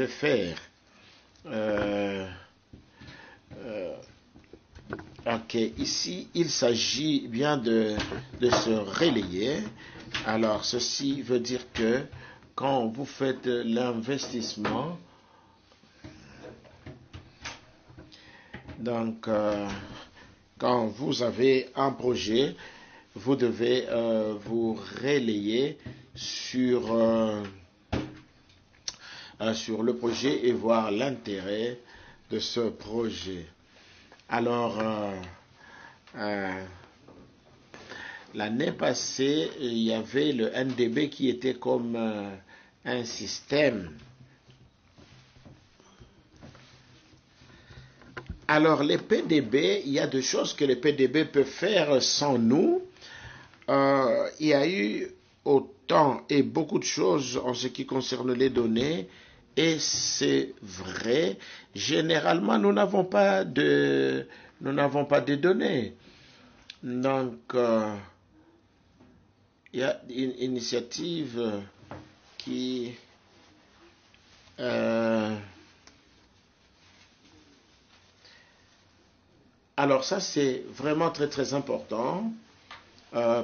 faire. Ok, ici, il s'agit bien de se relayer. Alors, ceci veut dire que quand vous faites l'investissement, donc, quand vous avez un projet, vous devez vous relayer sur le projet et voir l'intérêt de ce projet. Alors, l'année passée, il y avait le NDB qui était comme un système. Alors, les PDB, il y a des choses que les PDB peuvent faire sans nous. Il y a eu autant et beaucoup de choses en ce qui concerne les données. Et c'est vrai, généralement, nous n'avons pas de données. Donc, Il y a une initiative qui alors ça c'est vraiment très très important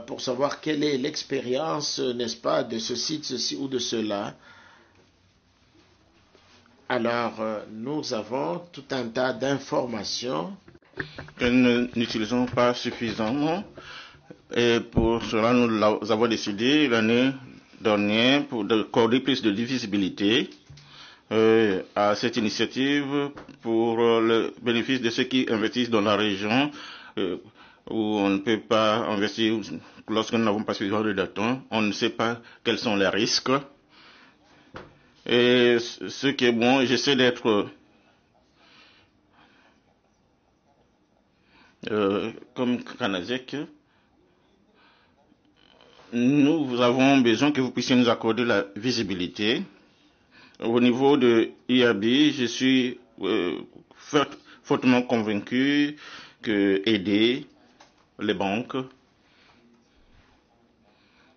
pour savoir quelle est l'expérience, n'est-ce pas, de ceci, de ceci ou de cela. Alors nous avons tout un tas d'informations que nous n'utilisons pas suffisamment. Et pour cela, nous avons décidé l'année dernière d'accorder plus de visibilité à cette initiative pour le bénéfice de ceux qui investissent dans la région où on ne peut pas investir lorsque nous n'avons pas suffisamment de data. On ne sait pas quels sont les risques. Et ce qui est bon, j'essaie d'être comme Kanazek. Nous avons besoin que vous puissiez nous accorder la visibilité. Au niveau de IAB, je suis fortement convaincu que aider les banques,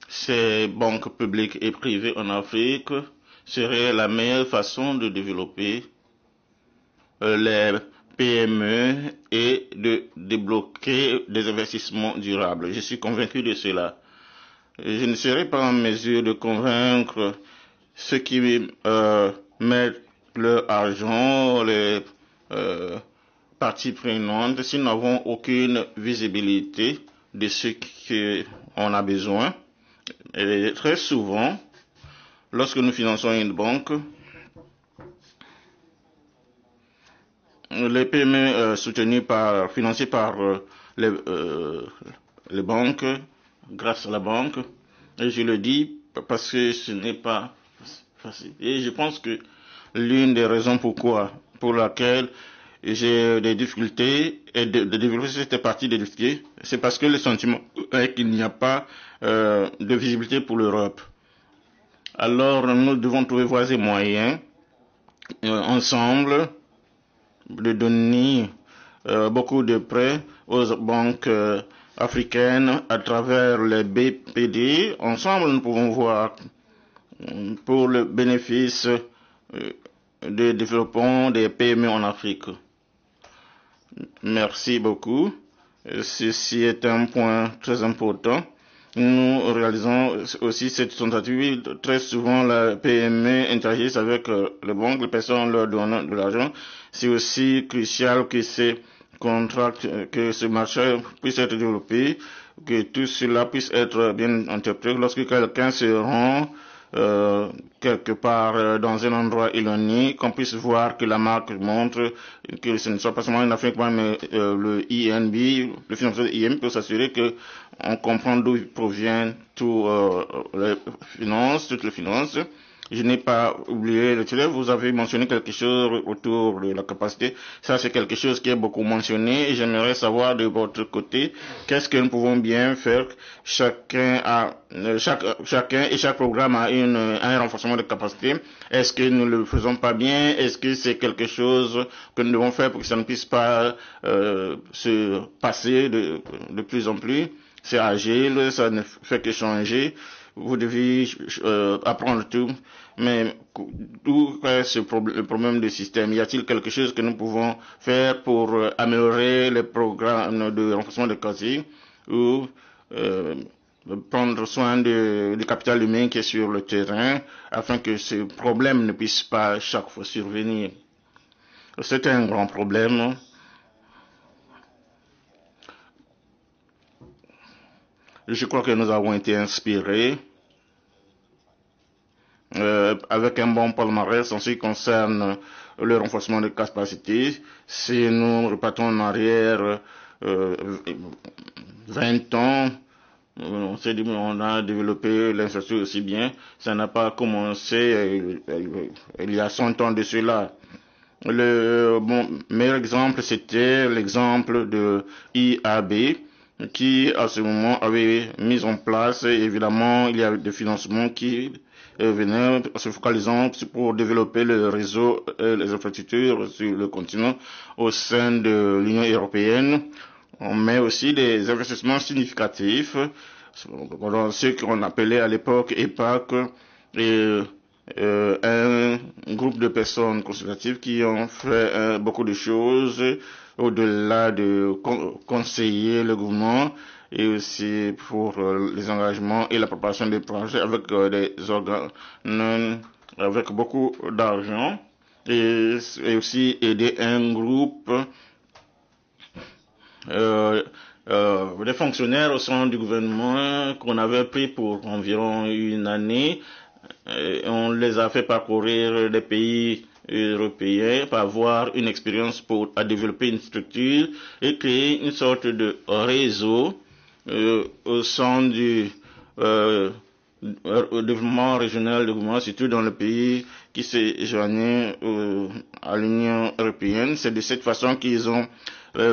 ces banques publiques et privées en Afrique, serait la meilleure façon de développer les PME et de débloquer des investissements durables. Je suis convaincu de cela. Je ne serai pas en mesure de convaincre ceux qui mettent leur argent, les parties prenantes, si nous n'avons aucune visibilité de ce qu'on a besoin. Et très souvent, lorsque nous finançons une banque, les PME financés par les banques, grâce à la banque, et je le dis parce que ce n'est pas facile. Et je pense que l'une des raisons pour laquelle j'ai des difficultés et de développer cette partie des difficultés, c'est parce que le sentiment est qu'il n'y a pas de visibilité pour l'Europe. Alors nous devons trouver voies et moyens ensemble de donner beaucoup de prêts aux banques africaines à travers les BPD. Ensemble, nous pouvons voir pour le bénéfice de développement des PME en Afrique. Merci beaucoup. Ceci est un point très important. Nous réalisons aussi cette tentative. Très souvent, la PME interagit avec les banques, les personnes leur donnent de l'argent. C'est aussi crucial que ces contrats, que ce marché puisse être développé, que tout cela puisse être bien interprété. Lorsque quelqu'un se rend quelque part dans un endroit éloigné, qu'on puisse voir que la marque montre que ce ne soit pas seulement une Afrique, mais le INB, le financeur de INB, pour s'assurer que on comprend d'où proviennent toutes les finances. Je n'ai pas oublié le sujet. Vous avez mentionné quelque chose autour de la capacité. Ça, c'est quelque chose qui est beaucoup mentionné et j'aimerais savoir de votre côté, qu'est-ce que nous pouvons bien faire. Chacun et chaque programme a un renforcement de capacité. Est-ce que nous le faisons pas bien? Est-ce que c'est quelque chose que nous devons faire pour que ça ne puisse pas se passer de plus en plus? C'est agile, ça ne fait que changer. Vous devez apprendre tout, mais où est le problème du système? Y a-t-il quelque chose que nous pouvons faire pour améliorer les programmes de renforcement de capacité ou prendre soin du capital humain qui est sur le terrain afin que ce problème ne puisse pas chaque fois survenir? C'est un grand problème. Je crois que nous avons été inspirés avec un bon palmarès en ce qui concerne le renforcement des capacités. Si nous repartons en arrière 20 ans, on s'est dit on a développé l'infrastructure aussi bien. Ça n'a pas commencé il y a 100 ans de cela. Le meilleur exemple, c'était l'exemple de IAB, qui à ce moment avait mis en place, évidemment, il y a des financements qui venaient se focalisant pour développer le réseau et les infrastructures sur le continent au sein de l'Union européenne. On met aussi des investissements significatifs ce qu'on appelait à l'époque EPAC, et un groupe de personnes consultatives qui ont fait beaucoup de choses au-delà de conseiller le gouvernement et aussi pour les engagements et la préparation des projets avec des organes avec beaucoup d'argent et aussi aider un groupe des fonctionnaires au sein du gouvernement qu'on avait pris pour environ une année. On les a fait parcourir des pays européens pour avoir une expérience à développer une structure et créer une sorte de réseau au sein du développement régional de gouvernement, surtout dans le pays qui s'est joigné à l'Union européenne. C'est de cette façon qu'ils ont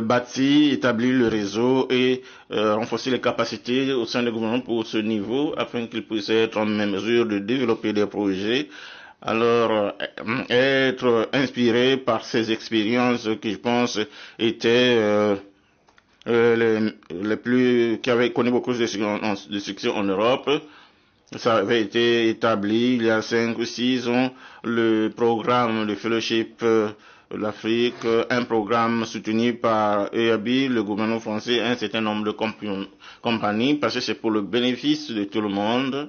bâti, établi le réseau et renforcé les capacités au sein du gouvernement pour ce niveau afin qu'ils puissent être en mesure de développer des projets. Alors, être inspiré par ces expériences qui, je pense, étaient les plus, qui avaient connu beaucoup de succès en Europe. Ça avait été établi il y a 5 ou 6 ans, le programme de fellowship l'Afrique, un programme soutenu par EAB, le gouvernement français, un certain nombre de compagnies, parce que c'est pour le bénéfice de tout le monde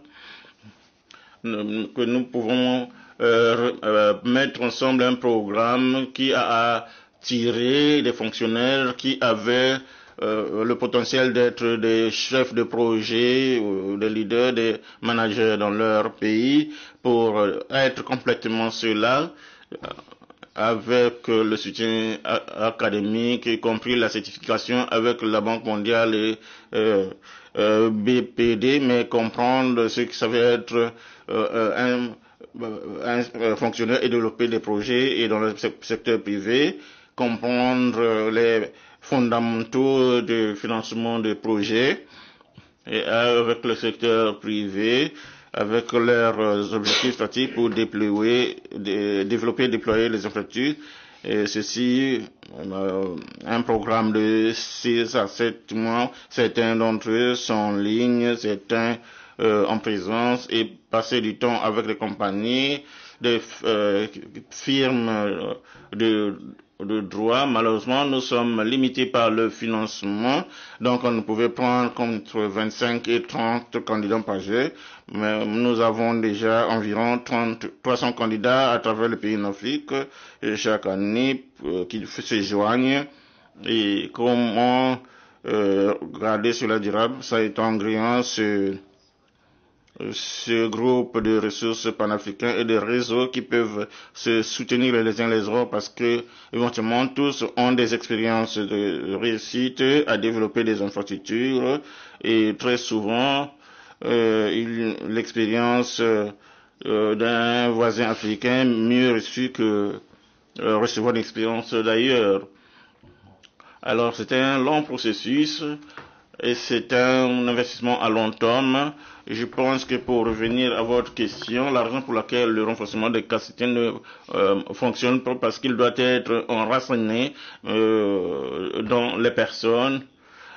que nous pouvons mettre ensemble un programme qui a attiré des fonctionnaires qui avaient le potentiel d'être des chefs de projet, ou des leaders, des managers dans leur pays, pour être complètement ceux-là, avec le soutien académique, y compris la certification avec la Banque mondiale et BPD, mais comprendre ce que ça veut être un fonctionnaire et développer des projets et dans le secteur privé, comprendre les fondamentaux de financement de projets et avec le secteur privé, avec leurs objectifs stratégiques pour développer et déployer les infrastructures. Et ceci, un programme de 6 à 7 mois, certains d'entre eux sont en ligne, certains en présence et passer du temps avec les compagnies, des firmes de droit. Malheureusement, nous sommes limités par le financement, donc on ne pouvait prendre contre 25 et 30 candidats par jour, mais nous avons déjà environ 300 candidats à travers le pays en Afrique chaque année qui se joignent. Et comment garder cela durable, ça est en créant ce groupe de ressources panafricains et de réseaux qui peuvent se soutenir les uns les autres parce que éventuellement tous ont des expériences de réussite à développer des infrastructures et très souvent l'expérience d'un voisin africain mieux reçue que recevoir une expérience d'ailleurs. Alors c'est un long processus et c'est un investissement à long terme. Je pense que pour revenir à votre question, la raison pour laquelle le renforcement des capacités ne fonctionne pas parce qu'il doit être enraciné dans les personnes.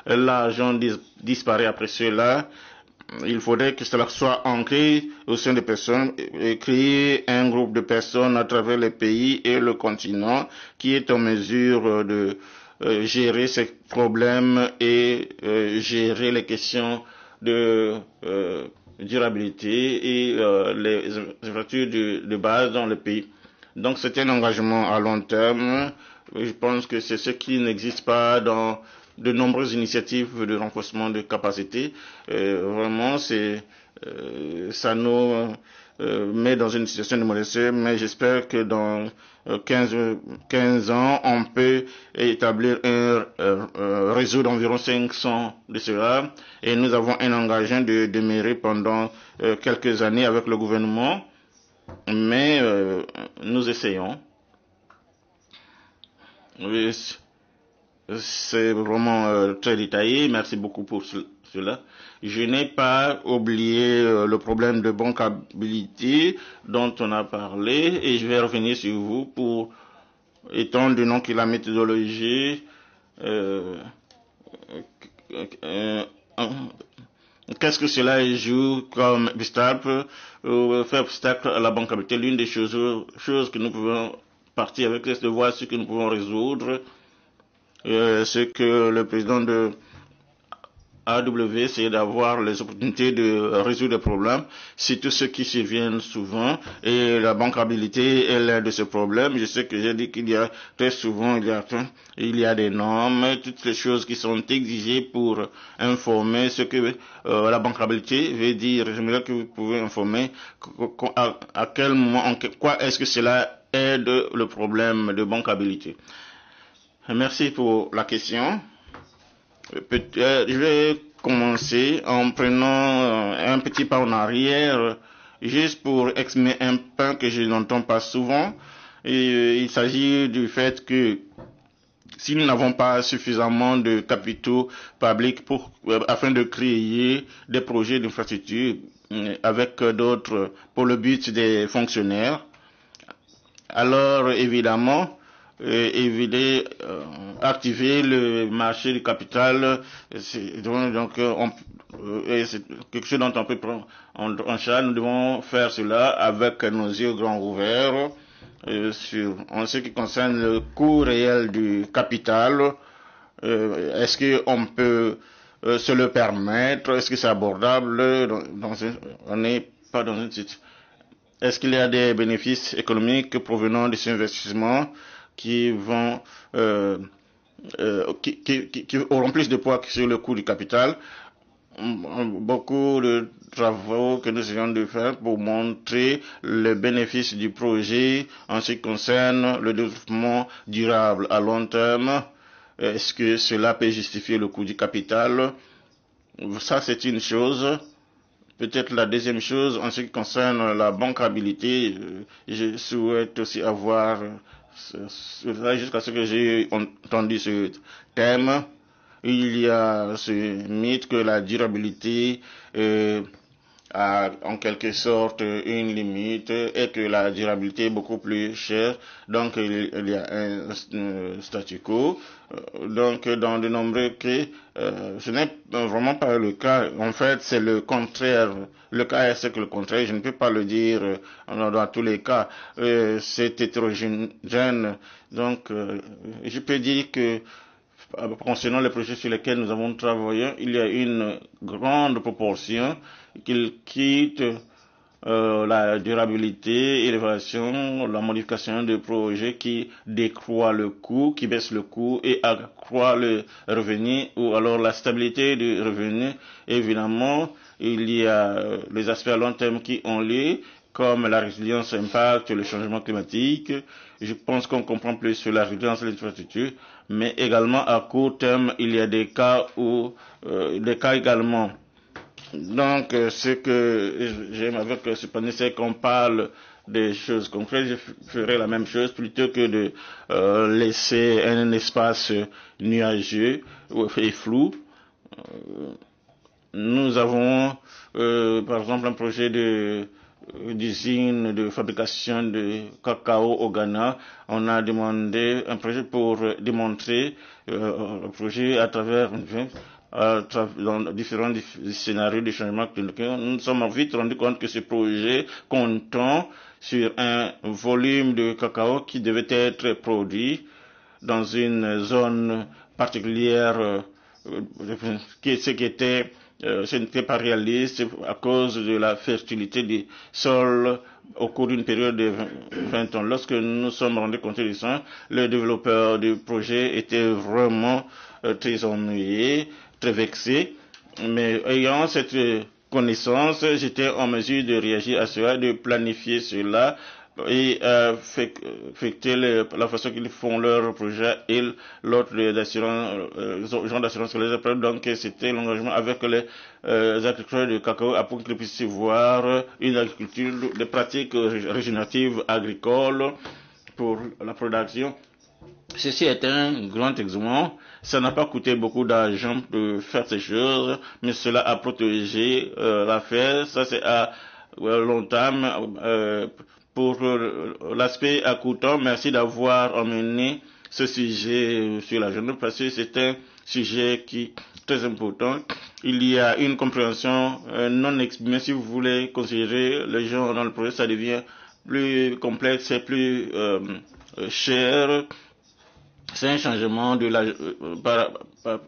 L'argent disparaît après cela. Il faudrait que cela soit ancré au sein des personnes et créer un groupe de personnes à travers les pays et le continent qui est en mesure de gérer ces problèmes et gérer les questions de durabilité et les infrastructures de base dans le pays. Donc c'est un engagement à long terme. Je pense que c'est ce qui n'existe pas dans de nombreuses initiatives de renforcement de capacités. Vraiment, ça nous met dans une situation de modestie, mais j'espère que dans 15 ans, on peut établir un réseau d'environ 500 de cela, et nous avons un engagement de demeurer pendant quelques années avec le gouvernement, mais nous essayons. C'est vraiment très détaillé. Merci beaucoup pour cela. Je n'ai pas oublié le problème de bancabilité dont on a parlé et je vais revenir sur vous pour, étant donné que la méthodologie qu'est-ce que cela joue comme obstacle, faire obstacle à la bancabilité? L'une des choses que nous pouvons partir avec, c'est de voir ce que nous pouvons résoudre, ce que le président de AW, c'est d'avoir les opportunités de résoudre des problèmes, surtout ceux qui surviennent souvent, et la bancabilité est l'un de ces problèmes. Je sais que j'ai dit qu'il y a très souvent, il y a des normes, toutes les choses qui sont exigées pour informer ce que la bancabilité veut dire. J'aimerais que vous pouvez informer à quel moment, quoi est-ce que cela aide le problème de bancabilité. Merci pour la question. Je vais commencer en prenant un petit pas en arrière, juste pour exprimer un point que je n'entends pas souvent. Et, il s'agit du fait que si nous n'avons pas suffisamment de capitaux publics afin de créer des projets d'infrastructure avec d'autres pour le but des fonctionnaires, alors évidemment, activer le marché du capital, c'est quelque chose dont on peut prendre en charge. Nous devons faire cela avec nos yeux grands ouverts en ce qui concerne le coût réel du capital. Est-ce qu'on peut se le permettre? Est-ce que c'est abordable? On n'est pas dans une situation. Est-ce qu'il y a des bénéfices économiques provenant de ces investissements qui vont qui auront plus de poids sur le coût du capital? Beaucoup de travaux que nous essayons de faire pour montrer le bénéfice du projet en ce qui concerne le développement durable à long terme. Est-ce que cela peut justifier le coût du capital? Ça, c'est une chose. Peut-être la deuxième chose, en ce qui concerne la bancabilité, je souhaite aussi avoir, jusqu'à ce que j'ai entendu ce thème, il y a ce mythe que la durabilité a en quelque sorte une limite et que la durabilité est beaucoup plus chère. Donc il y a un statu quo. Donc dans de nombreux cas, ce n'est vraiment pas le cas. En fait, c'est le contraire. Le cas c'est que le contraire. Je ne peux pas le dire dans tous les cas. C'est hétérogène. Donc je peux dire que concernant les projets sur lesquels nous avons travaillé, il y a une grande proportion qu'ils quittent la durabilité et l'évaluation, la modification de projets qui décroît le coût, qui baisse le coût et accroît le revenu, ou alors la stabilité du revenu. Évidemment, il y a les aspects à long terme qui ont lieu, comme la résilience impact, le changement climatique. Je pense qu'on comprend plus sur la résilience de l'infrastructure, mais également à court terme, il y a des cas également. Donc, ce que j'aime avec ce panel, c'est qu'on parle des choses concrètes. Je ferai la même chose plutôt que de laisser un espace nuageux et flou. Nous avons, par exemple, un projet d'usine de fabrication de cacao au Ghana. On a demandé un projet pour démontrer le projet à travers dans différents scénarios de changement climatique. Nous nous sommes vite rendus compte que ce projet comptant sur un volume de cacao qui devait être produit dans une zone particulière, ce n'était pas réaliste à cause de la fertilité du sol au cours d'une période de 20 ans. Lorsque nous nous sommes rendus compte de ça, le développeur du projet était vraiment très ennuyé, très vexé. Mais ayant cette connaissance, j'étais en mesure de réagir à cela, de planifier cela et affecter la façon qu'ils font leur projet et l'autre genre d'assurance que les appellent. Donc c'était l'engagement avec les agriculteurs de cacao pour qu'ils puissent voir une agriculture, des pratiques régénératives agricoles pour la production. Ceci est un grand exemple. Ça n'a pas coûté beaucoup d'argent de faire ces choses, mais cela a protégé l'affaire. Ça c'est à long terme. Pour l'aspect à coût terme, merci d'avoir emmené ce sujet sur la jeunesse parce que c'est un sujet qui est très important. Il y a une compréhension non exprimée. Si vous voulez considérer les gens dans le projet, ça devient plus complexe et plus cher. C'est un changement de la,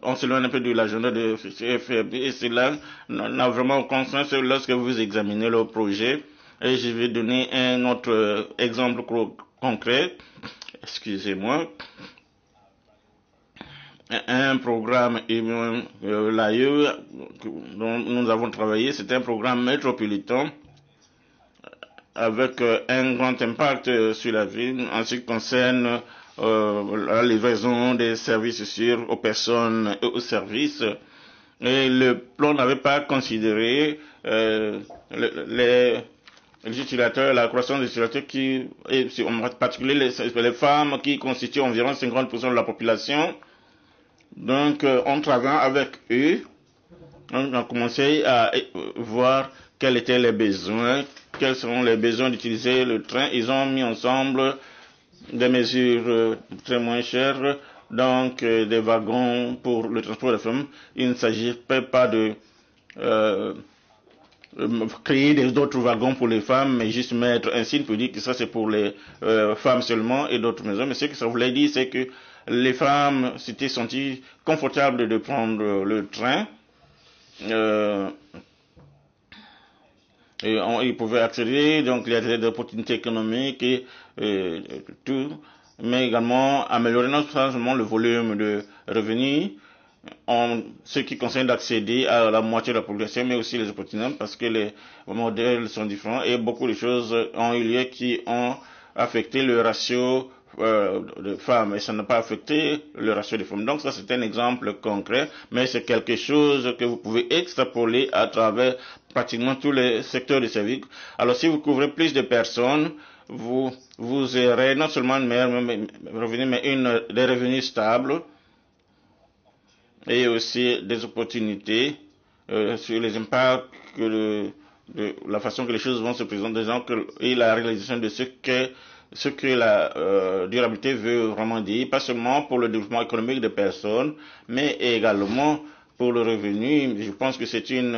on s'éloigne un peu de l'agenda de CFRB et cela n'a vraiment aucun sens lorsque vous examinez le projet. Et je vais donner un autre exemple concret. Excusez-moi. Un programme l'AE dont nous avons travaillé, c'est un programme métropolitain avec un grand impact sur la ville en ce qui concerne la livraison des services sûrs aux personnes et aux services. Et le plan n'avait pas considéré les utilisateurs, la croissance des utilisateurs qui, et en particulier les femmes qui constituent environ 50% de la population. Donc, on travaille avec eux. On a commencé à voir quels étaient les besoins, quels seront les besoins d'utiliser le train. Ils ont mis ensemble des mesures très moins chères, donc des wagons pour le transport des femmes. Il ne s'agit pas de créer d'autres wagons pour les femmes, mais juste mettre un signe pour dire que ça c'est pour les femmes seulement et d'autres maisons. Mais ce que ça voulait dire, c'est que les femmes s'étaient senties confortables de prendre le train. Et ils pouvaient accéder, donc il y a des opportunités économiques et tout, mais également améliorer non seulement le volume de revenus, en ce qui concerne d'accéder à la moitié de la population, mais aussi les opportunités, parce que les modèles sont différents et beaucoup de choses ont eu lieu qui ont affecté le ratio de femmes et ça n'a pas affecté le ratio des femmes. Donc ça c'est un exemple concret, mais c'est quelque chose que vous pouvez extrapoler à travers pratiquement tous les secteurs de services. Alors si vous couvrez plus de personnes, vous aurez non seulement une meilleure revenu, mais des revenus stables et aussi des opportunités sur les impacts de la façon que les choses vont se présenter et la réalisation de ce que la durabilité veut vraiment dire, pas seulement pour le développement économique des personnes, mais également pour le revenu. Je pense que c'est une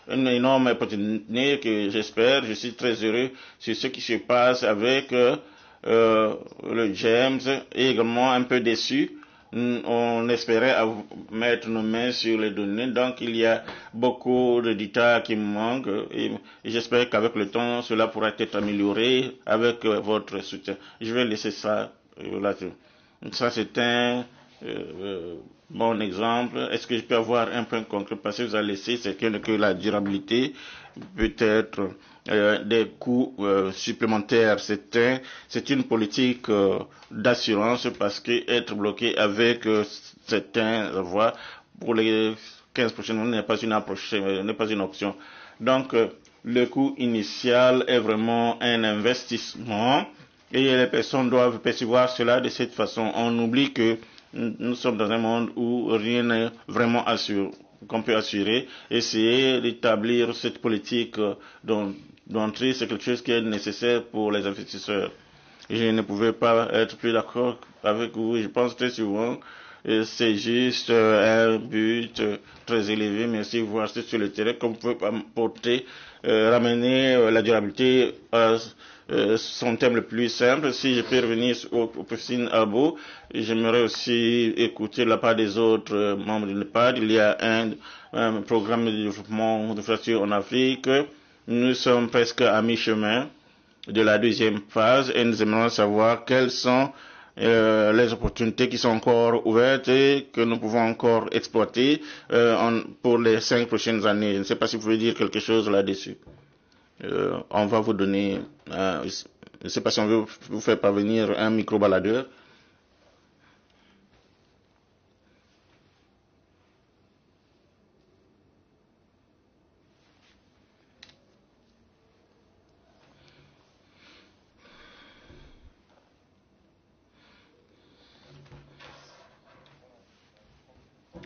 énorme opportunité que j'espère. Je suis très heureux sur ce qui se passe avec le James et également un peu déçu. On espérait mettre nos mains sur les données, donc il y a beaucoup de détails qui manquent et j'espère qu'avec le temps cela pourra être amélioré avec votre soutien. Je vais laisser ça là-dessus. Ça c'est un bon exemple. Est-ce que je peux avoir un point concret parce que vous avez laissé c'est que la durabilité peut-être des coûts supplémentaires. C'est une politique d'assurance parce que être bloqué avec certains voies pour les 15 prochaines années n'est pas une approche, n'est pas une option. Donc le coût initial est vraiment un investissement et les personnes doivent percevoir cela de cette façon. On oublie que nous sommes dans un monde où rien n'est vraiment assuré, qu'on peut assurer. Essayer d'établir cette politique d'entrée, c'est quelque chose qui est nécessaire pour les investisseurs. Je ne pouvais pas être plus d'accord avec vous. Je pense très souvent c'est juste un but très élevé, mais si vous restez sur le terrain, comme vous pouvez apporter, ramener la durabilité à son thème le plus simple. Si je peux revenir au professeur Abo, j'aimerais aussi écouter la part des autres membres de l'EPAD. Il y a un programme de développement d'infrastructures en Afrique. Nous sommes presque à mi-chemin de la deuxième phase et nous aimerions savoir quelles sont les opportunités qui sont encore ouvertes et que nous pouvons encore exploiter pour les 5 prochaines années. Je ne sais pas si vous pouvez dire quelque chose là-dessus. On va vous donner, je ne sais pas si on veut vous faire parvenir un micro-baladeur.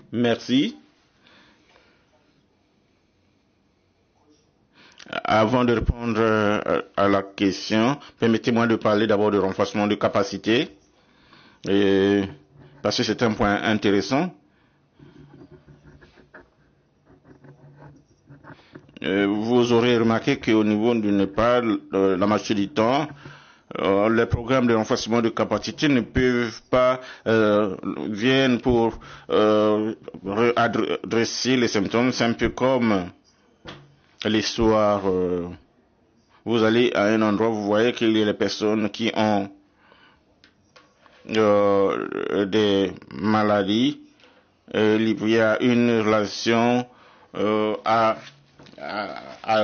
Merci. Avant de répondre à la question, permettez-moi de parler d'abord de renforcement de capacité. Et parce que c'est un point intéressant. Vous aurez remarqué qu'au niveau du Népal, la majorité du temps, les programmes de renforcement de capacité ne peuvent pas viennent pour adresser les symptômes. C'est un peu comme l'histoire. Vous allez à un endroit, vous voyez qu'il y a les personnes qui ont des maladies. Il y a une relation à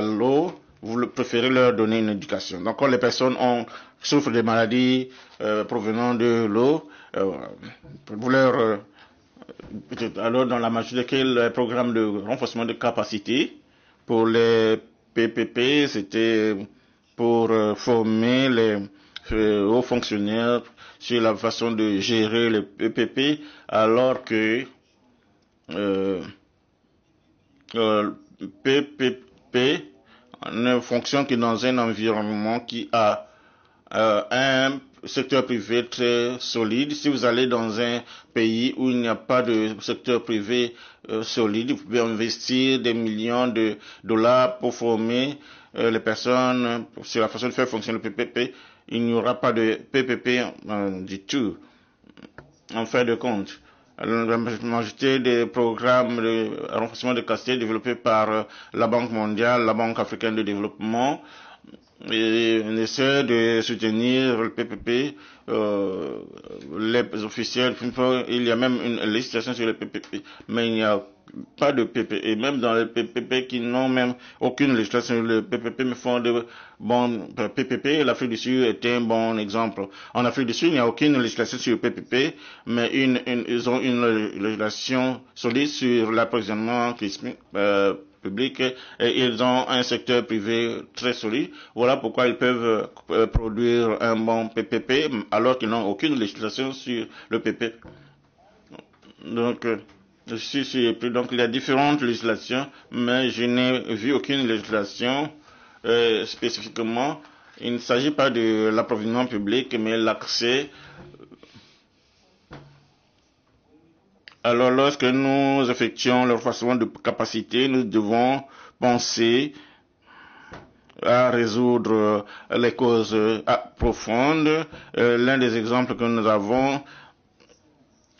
l'eau, vous préférez leur donner une éducation. Donc quand les personnes souffrent de maladies provenant de l'eau, vous leur alors dans la majorité des programmes de renforcement de capacité pour les PPP, c'était pour former les hauts fonctionnaires sur la façon de gérer les PPP, alors que PPP ne fonctionne que dans un environnement qui a un secteur privé très solide. Si vous allez dans un pays où il n'y a pas de secteur privé solide, vous pouvez investir des millions de dollars pour former les personnes sur la façon de faire fonctionner le PPP. Il n'y aura pas de PPP du tout, en fin de compte. La majorité des programmes de renforcement de capacité développés par la Banque mondiale, la Banque africaine de développement, et on essaie de soutenir le PPP, les officiels, il y a même une législation sur le PPP, mais il n'y a pas de PPP, et même dans les PPP qui n'ont même aucune législation sur le PPP, mais font de bons PPP. L'Afrique du Sud est un bon exemple. En Afrique du Sud, il n'y a aucune législation sur le PPP, mais ils ont une législation solide sur l'approvisionnement public, et ils ont un secteur privé très solide. Voilà pourquoi ils peuvent produire un bon PPP alors qu'ils n'ont aucune législation sur le PPP. Donc, donc il y a différentes législations, mais je n'ai vu aucune législation spécifiquement. Il ne s'agit pas de l'approvisionnement public, mais l'accès. Alors, lorsque nous effectuons le renforcement de capacité, nous devons penser à résoudre les causes profondes. L'un des exemples que nous avons,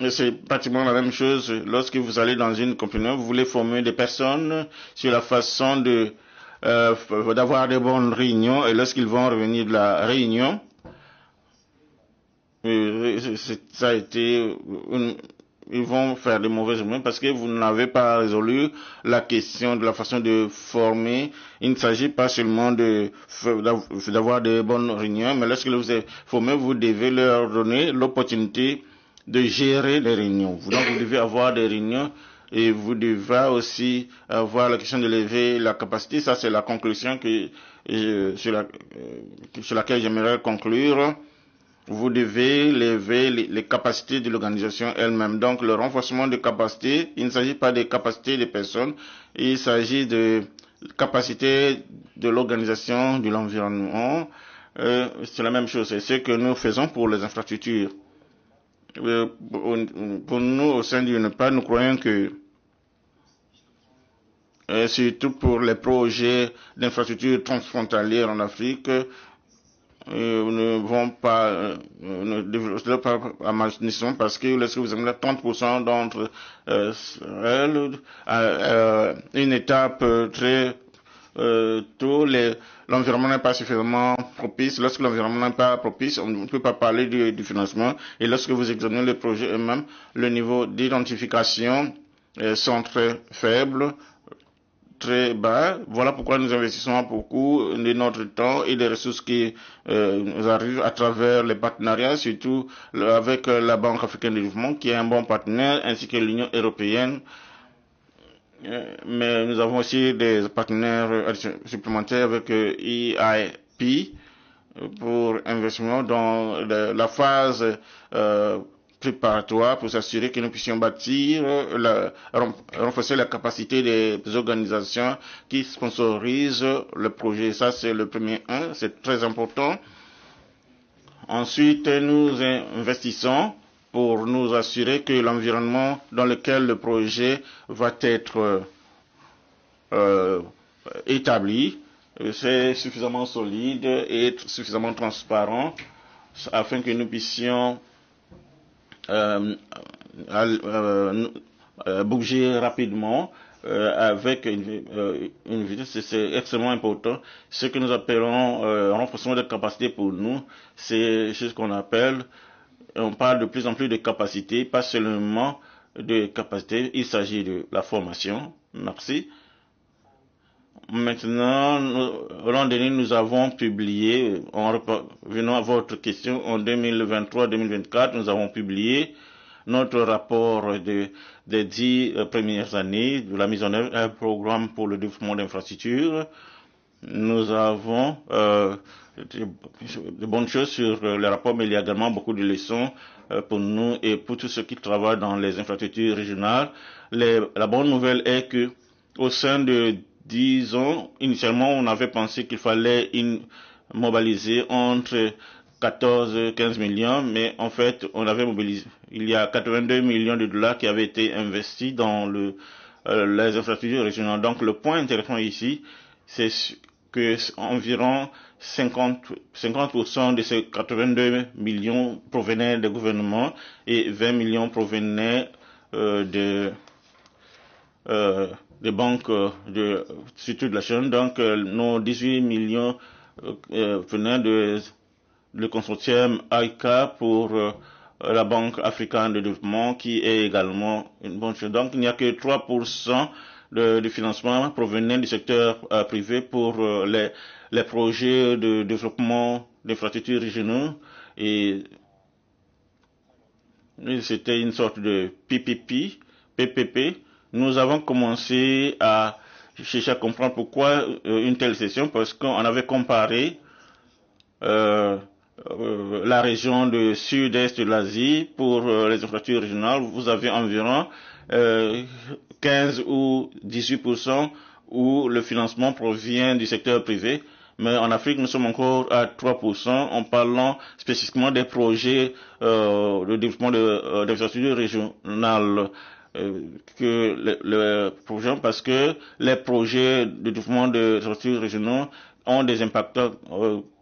c'est pratiquement la même chose. Lorsque vous allez dans une compagnie, vous voulez former des personnes sur la façon d'avoir de bonnes réunions, et lorsqu'ils vont revenir de la réunion, ça a été ils vont faire de mauvais jugements parce que vous n'avez pas résolu la question de la façon de former. Il ne s'agit pas seulement d'avoir de bonnes réunions, mais lorsque vous êtes formé, vous devez leur donner l'opportunité de gérer les réunions. Donc vous devez avoir des réunions, et vous devez aussi avoir la question de lever la capacité. Ça, c'est la conclusion sur laquelle j'aimerais conclure. Vous devez lever les capacités de l'organisation elle-même. Donc, le renforcement de capacités, il ne s'agit pas des capacités des personnes, il s'agit de capacités de l'organisation, de l'environnement. C'est la même chose. C'est ce que nous faisons pour les infrastructures. Pour nous, au sein du Népal, nous croyons que, surtout pour les projets d'infrastructures transfrontalières en Afrique, ne vont pas développer à ma définition, parce que lorsque vous avez 30% d'entre elles, une étape très tôt, l'environnement n'est pas suffisamment propice. Lorsque l'environnement n'est pas propice, on ne peut pas parler du financement. Et lorsque vous examinez le projet eux-mêmes, le niveau d'identification sont très faibles, très bas. Voilà pourquoi nous investissons beaucoup de notre temps et des ressources qui nous arrivent à travers les partenariats, surtout avec la Banque africaine de développement, qui est un bon partenaire, ainsi que l'Union européenne. Mais nous avons aussi des partenaires supplémentaires avec EIP pour investissement dans la phase préparatoire, pour s'assurer que nous puissions bâtir, renforcer la capacité des organisations qui sponsorisent le projet. Ça, c'est le premier c'est très important. Ensuite, nous investissons pour nous assurer que l'environnement dans lequel le projet va être établi, c'est suffisamment solide et suffisamment transparent afin que nous puissions bouger rapidement avec une vitesse. C'est extrêmement important. Ce que nous appelons renforcement de capacité pour nous, c'est ce qu'on appelle, on parle de plus en plus de capacité, pas seulement de capacité, il s'agit de la formation. Merci. Maintenant, l'an dernier, nous avons publié, venons à votre question, en 2023-2024, nous avons publié notre rapport des 10 premières années de la mise en œuvre d'un programme pour le développement d'infrastructures. Nous avons de bonnes choses sur le rapport, mais il y a également beaucoup de leçons pour nous et pour tous ceux qui travaillent dans les infrastructures régionales. La bonne nouvelle est que au sein de 10 ans, initialement, on avait pensé qu'il fallait mobiliser entre 14 et 15 millions, mais en fait, on avait mobilisé. Il y a 82 millions de dollars qui avaient été investis dans les infrastructures régionales. Donc, le point intéressant ici, c'est que environ 50% de ces 82 millions provenaient des gouvernements et 20 millions provenaient des banques de situation. Donc, nos 18 millions venaient le consortium AICA pour la Banque africaine de développement, qui est également une bonne chose. Donc, il n'y a que 3% de financement provenant du secteur privé pour les projets de développement d'infrastructures régionaux. Et c'était une sorte de PPP. Nous avons commencé à chercher à comprendre pourquoi une telle session, parce qu'on avait comparé la région du sud-est de l'Asie pour les infrastructures régionales. Vous avez environ 15 ou 18% où le financement provient du secteur privé. Mais en Afrique, nous sommes encore à 3% en parlant spécifiquement des projets de développement d'infrastructures régionales. Parce que les projets de développement de infrastructures régionaux ont des impacts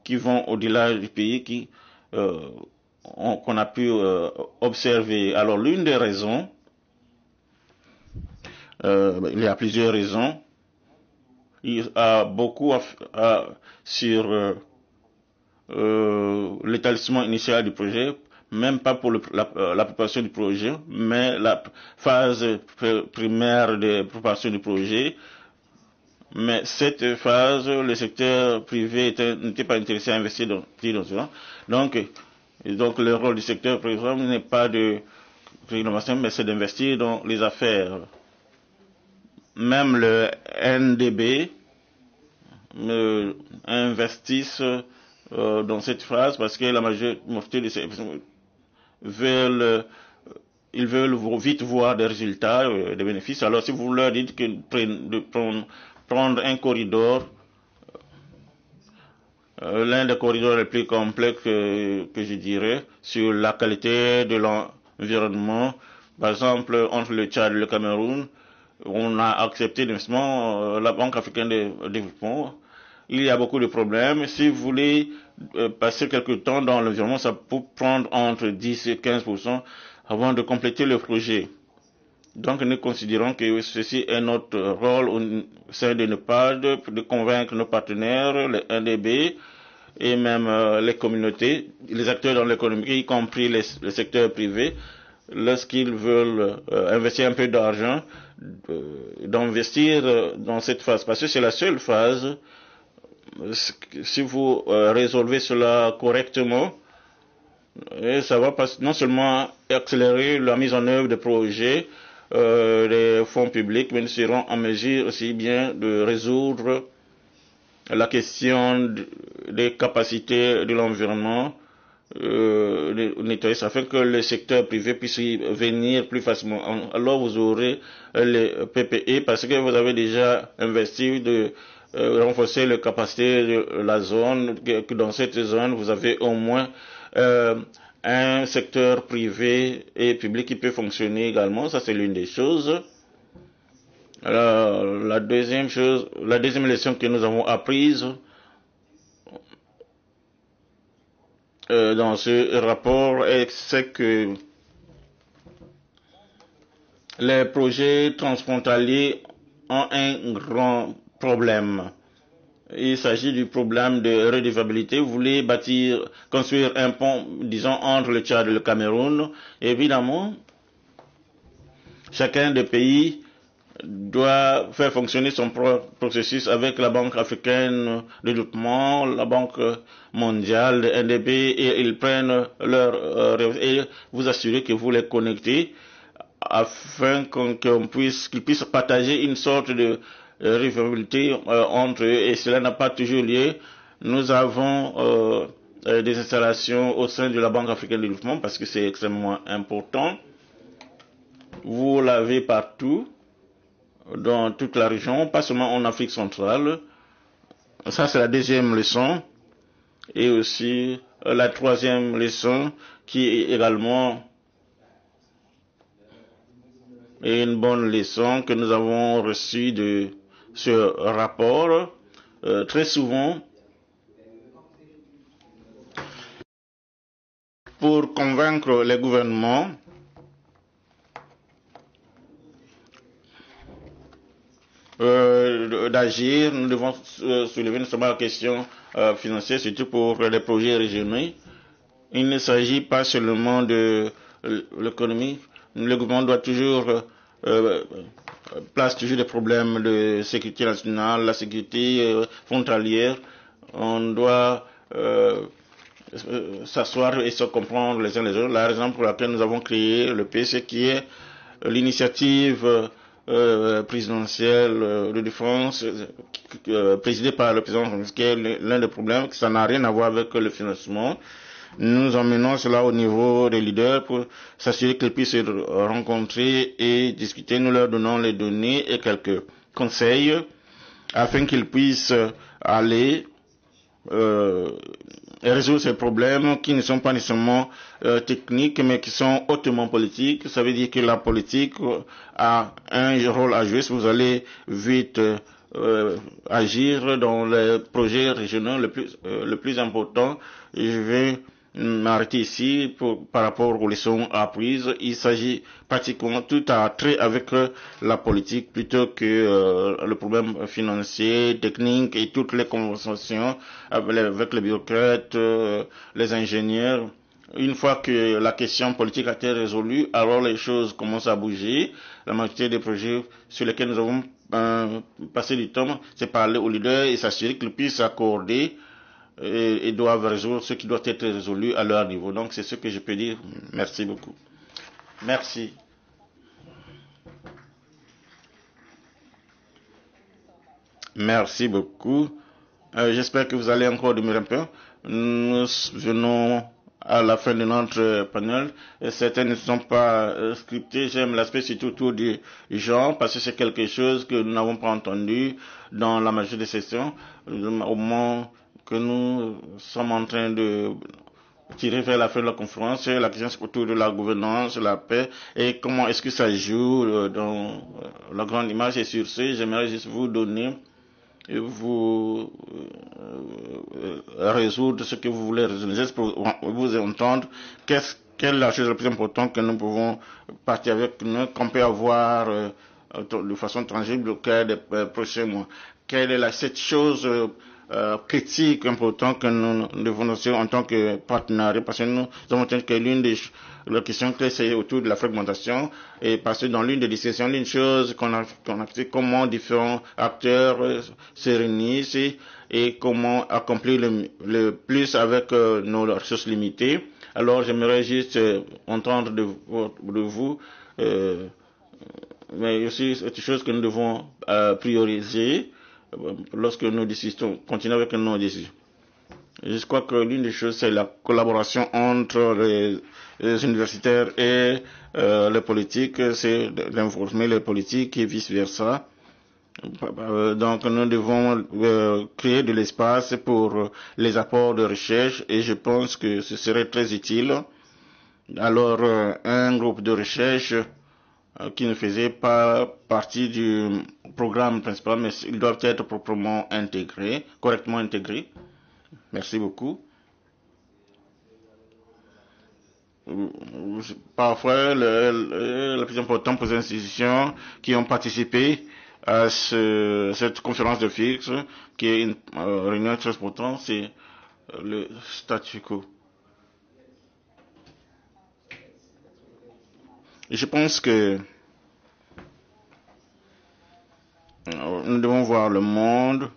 qui vont au-delà du pays qu'on a pu observer. Alors, l'une des raisons, il y a plusieurs raisons. Il y a beaucoup sur l'établissement initial du projet, même pas pour la préparation du projet, mais la phase primaire de préparation du projet. Mais cette phase, le secteur privé n'était pas intéressé à investir dans cela. Donc, le rôle du secteur privé n'est pas de rénovation, mais c'est d'investir dans les affaires. Même le NDB investissent dans cette phase parce que la majorité de ces personnes veulent vite voir des résultats, des bénéfices. Alors, si vous leur dites de prendre un corridor, l'un des corridors les plus complexes que je dirais sur la qualité de l'environnement, par exemple entre le Tchad et le Cameroun, on a accepté l'investissement, la Banque africaine de développement. Il y a beaucoup de problèmes. Si vous voulez passer quelque temps dans l'environnement, ça peut prendre entre 10 et 15% avant de compléter le projet. Donc, nous considérons que ceci est notre rôle, c'est de ne pas de convaincre nos partenaires, les NDB et même les communautés, les acteurs dans l'économie, y compris le secteur privé, lorsqu'ils veulent investir un peu d'argent, d'investir dans cette phase. Parce que c'est la seule phase, si vous résolvez cela correctement, et ça va non seulement accélérer la mise en œuvre des projets, des fonds publics, mais nous serons en mesure aussi bien de résoudre la question des capacités de l'environnement, nettoyer, afin que le secteur privé puisse y venir plus facilement. Alors vous aurez les PPE parce que vous avez déjà investi de renforcer les capacités de la zone, que dans cette zone vous avez au moins un secteur privé et public qui peut fonctionner également. Ça, c'est l'une des choses. Alors, la deuxième leçon que nous avons apprise dans ce rapport, c'est que les projets transfrontaliers ont un grand problème. Il s'agit du problème de redevabilité. Vous voulez construire un pont, disons, entre le Tchad et le Cameroun. Évidemment, chacun des pays doit faire fonctionner son propre processus avec la Banque africaine de développement, la Banque mondiale, le NDB, et ils prennent et vous assurer que vous les connectez afin qu'ils puissent partager une sorte de rivalité entre eux, et cela n'a pas toujours lieu. Nous avons des installations au sein de la Banque africaine de développement parce que c'est extrêmement important. Vous l'avez partout, dans toute la région, pas seulement en Afrique centrale. Ça, c'est la deuxième leçon. Et aussi la troisième leçon, qui est également une bonne leçon que nous avons reçue de ce rapport. Très souvent, pour convaincre les gouvernements, d'agir, nous devons soulever non seulement la question financière, surtout pour les projets régionaux. Il ne s'agit pas seulement de l'économie. Le gouvernement doit toujours place toujours des problèmes de sécurité nationale, la sécurité frontalière. On doit s'asseoir et se comprendre les uns les autres. La raison pour laquelle nous avons créé le PC, qui est l'initiative présidentielle de défense présidée par le président, qui est l'un des problèmes, que ça n'a rien à voir avec le financement. Nous emmenons cela au niveau des leaders pour s'assurer qu'ils puissent se rencontrer et discuter. Nous leur donnons les données et quelques conseils afin qu'ils puissent aller résoudre ces problèmes qui ne sont pas nécessairement techniques, mais qui sont hautement politiques. Ça veut dire que la politique a un rôle à jouer. Si vous allez vite agir dans les projets régionaux le plus important, je vais m'arrêter ici par rapport aux leçons apprises. Il s'agit pratiquement tout à trait avec la politique plutôt que le problème financier, technique et toutes les conversations avec les bureaucrates, les ingénieurs. Une fois que la question politique a été résolue, alors les choses commencent à bouger. La majorité des projets sur lesquels nous avons passé du temps, c'est parler aux leaders et s'assurer qu'ils puissent s'accorder et doivent résoudre ce qui doit être résolu à leur niveau. Donc c'est ce que je peux dire. Merci beaucoup. Merci. Merci beaucoup. J'espère que vous allez encore demeurer un peu. Nous venons à la fin de notre panel. Certains ne sont pas scriptés. J'aime l'aspect surtout autour du genre parce que c'est quelque chose que nous n'avons pas entendu dans la majorité des sessions. Au moment que nous sommes en train de tirer vers la fin de la conférence, la question c'est autour de la gouvernance, la paix et comment est-ce que ça joue dans la grande image. Et sur ce, j'aimerais juste vous donner et vous résoudre ce que vous voulez résoudre, juste pour vous entendre quelle est la chose la plus importante que nous pouvons partir avec nous, qu'on peut avoir de façon tangible au cours des prochains mois. Quelle est cette chose critique importante que nous devons noter en tant que partenaire, parce que nous avons entendu que l'une des questions clés c'est autour de la fragmentation, et parce que dans l'une des discussions, l'une chose qu'on a fait, comment différents acteurs se réunissent et comment accomplir le plus avec nos ressources limitées. Alors j'aimerais juste entendre de vous, mais aussi c'est une chose que nous devons prioriser lorsque nous décidons, continuer avec nos décisions. Je crois que l'une des choses, c'est la collaboration entre les universitaires et les politiques, c'est d'informer les politiques et vice-versa. Donc nous devons créer de l'espace pour les apports de recherche et je pense que ce serait très utile alors un groupe de recherche qui ne faisait pas partie du programme principal, mais ils doivent être proprement intégrés, correctement intégrés. Merci beaucoup. Parfois, le plus important pour les institutions qui ont participé à cette conférence de fixe, qui est une réunion très importante, c'est le statu quo. Je pense que nous devons voir le monde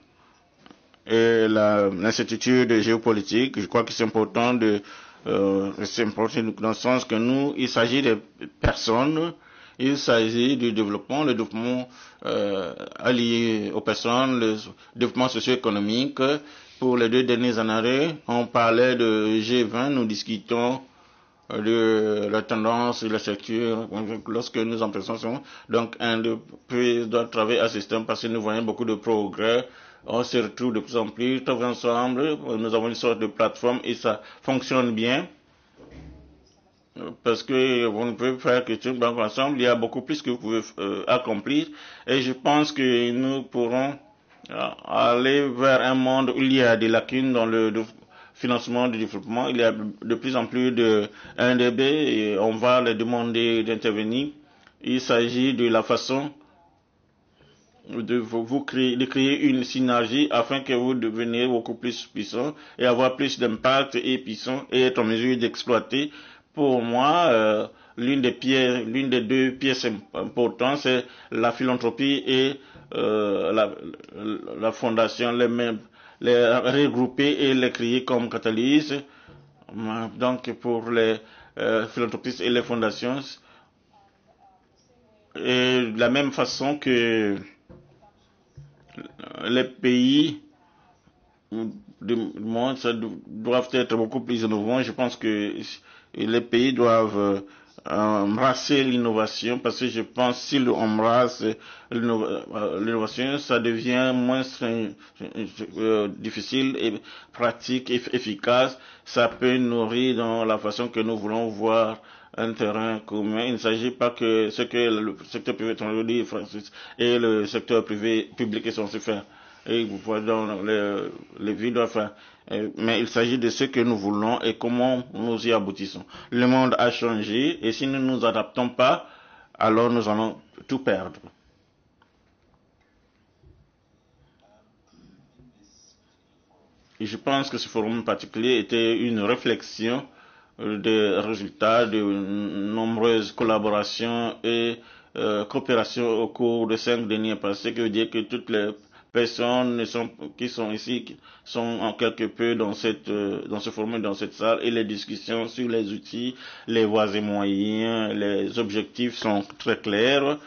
et l'incertitude géopolitique. Je crois que c'est important dans le sens que nous, il s'agit de personnes, il s'agit du développement, le développement allié aux personnes, le développement socio-économique. Pour les 2 dernières années, on parlait de G20, nous discutons de la tendance et la structure lorsque nous en pensons. Donc, un de plus doit travailler à ce système parce que nous voyons beaucoup de progrès. On se retrouve de plus en plus tous ensemble. Nous avons une sorte de plateforme et ça fonctionne bien. Parce que vous ne pouvez faire que tout ensemble. Il y a beaucoup plus que vous pouvez accomplir. Et je pense que nous pourrons aller vers un monde où il y a des lacunes dans le financement du développement. Il y a de plus en plus de NDB et on va les demander d'intervenir. Il s'agit de la façon de créer une synergie afin que vous deveniez beaucoup plus puissant et avoir plus d'impact et puissant et être en mesure d'exploiter. Pour moi, l'une des 2 pièces importantes, c'est la philanthropie et la fondation, les regrouper et les créer comme catalyse. Donc, pour les philanthropistes et les fondations, et de la même façon que les pays du monde doivent être beaucoup plus innovants. Je pense que les pays doivent embrasser l'innovation parce que je pense que si on embrasse l'innovation, ça devient moins difficile et pratique et efficace. Ça peut nourrir dans la façon que nous voulons voir un terrain commun. Il ne s'agit pas que ce que le secteur privé dit, Francis, et le secteur public est censé faire. Et dans les villes doivent faire. Mais il s'agit de ce que nous voulons et comment nous y aboutissons. Le monde a changé et si nous ne nous adaptons pas, alors nous allons tout perdre. Et je pense que ce forum particulier était une réflexion des résultats de nombreuses collaborations et coopérations au cours des 5 derniers passés, qui veut dire que toutes les personnes qui sont ici sont en quelque peu dans ce forum, dans cette salle, et les discussions sur les outils, les voies et moyens, les objectifs sont très clairs.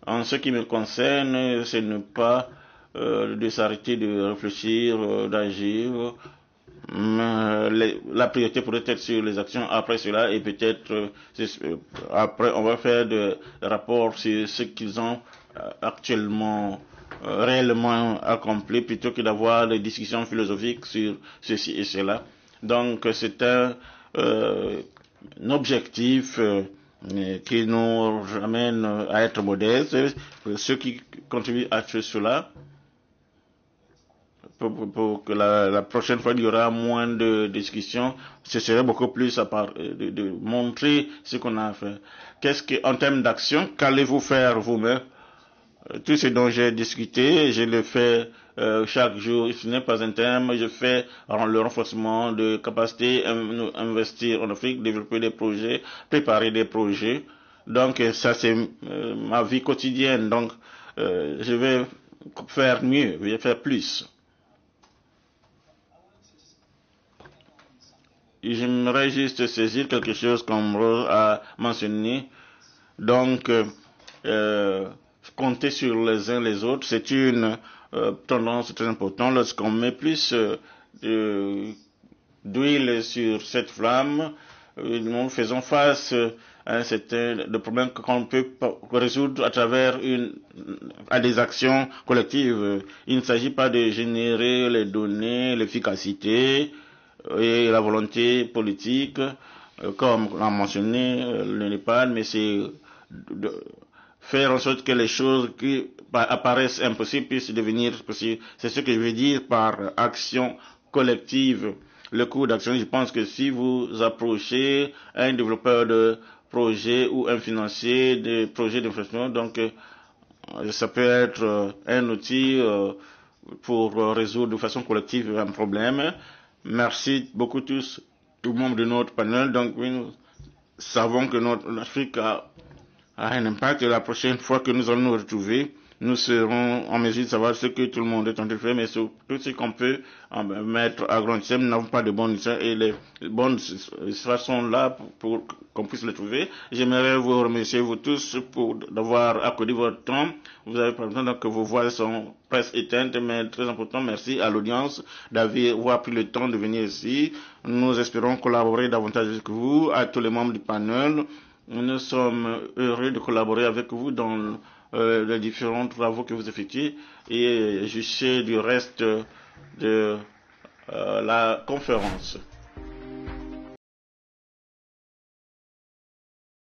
En ce qui me concerne, ce n'est pas de s'arrêter de réfléchir, d'agir. La priorité pourrait être sur les actions après cela et peut-être après on va faire des rapports sur ce qu'ils ont actuellement réellement accompli plutôt que d'avoir des discussions philosophiques sur ceci et cela. Donc c'est un objectif qui nous ramène à être modestes. Ceux qui contribuent à cela, pour que la prochaine fois il y aura moins de discussions, ce serait beaucoup plus de montrer ce qu'on a fait. En termes d'action, qu'allez-vous faire vous-même? Tout ce dont j'ai discuté, je le fais chaque jour. Ce n'est pas un thème. Je fais le renforcement de capacités, investir en Afrique, développer des projets, préparer des projets. Donc ça c'est ma vie quotidienne. Donc je vais faire mieux, je vais faire plus. J'aimerais juste saisir quelque chose comme Rose a mentionné. Donc, compter sur les uns les autres, c'est une tendance très importante. Lorsqu'on met plus d'huile sur cette flamme, nous faisons face à un certain problème qu'on peut résoudre à travers à des actions collectives. Il ne s'agit pas de générer les données, l'efficacité et la volonté politique, comme l'a mentionné le Népal, mais c'est de faire en sorte que les choses qui apparaissent impossibles puissent devenir possibles. C'est ce que je veux dire par action collective. Le coût d'action, je pense que si vous approchez un développeur de projet ou un financier de projet d'infrastructure, donc ça peut être un outil pour résoudre de façon collective un problème. Merci beaucoup tous, tout le monde de notre panel. Donc oui, nous savons que l'Afrique a un impact et la prochaine fois que nous allons nous retrouver, nous serons en mesure de savoir ce que tout le monde est en train de faire, mais surtout ce qu'on peut mettre à grand système. Nous n'avons pas de bonnes histoires et les bonnes histoires sont là pour qu'on puisse les trouver. J'aimerais vous remercier vous tous pour d'avoir accordé votre temps. Vous avez par exemple que vos voix sont presque éteintes, mais très important. Merci à l'audience d'avoir pris le temps de venir ici. Nous espérons collaborer davantage avec vous, à tous les membres du panel. Nous sommes heureux de collaborer avec vous dans les différents travaux que vous effectuez et juger du reste de la conférence.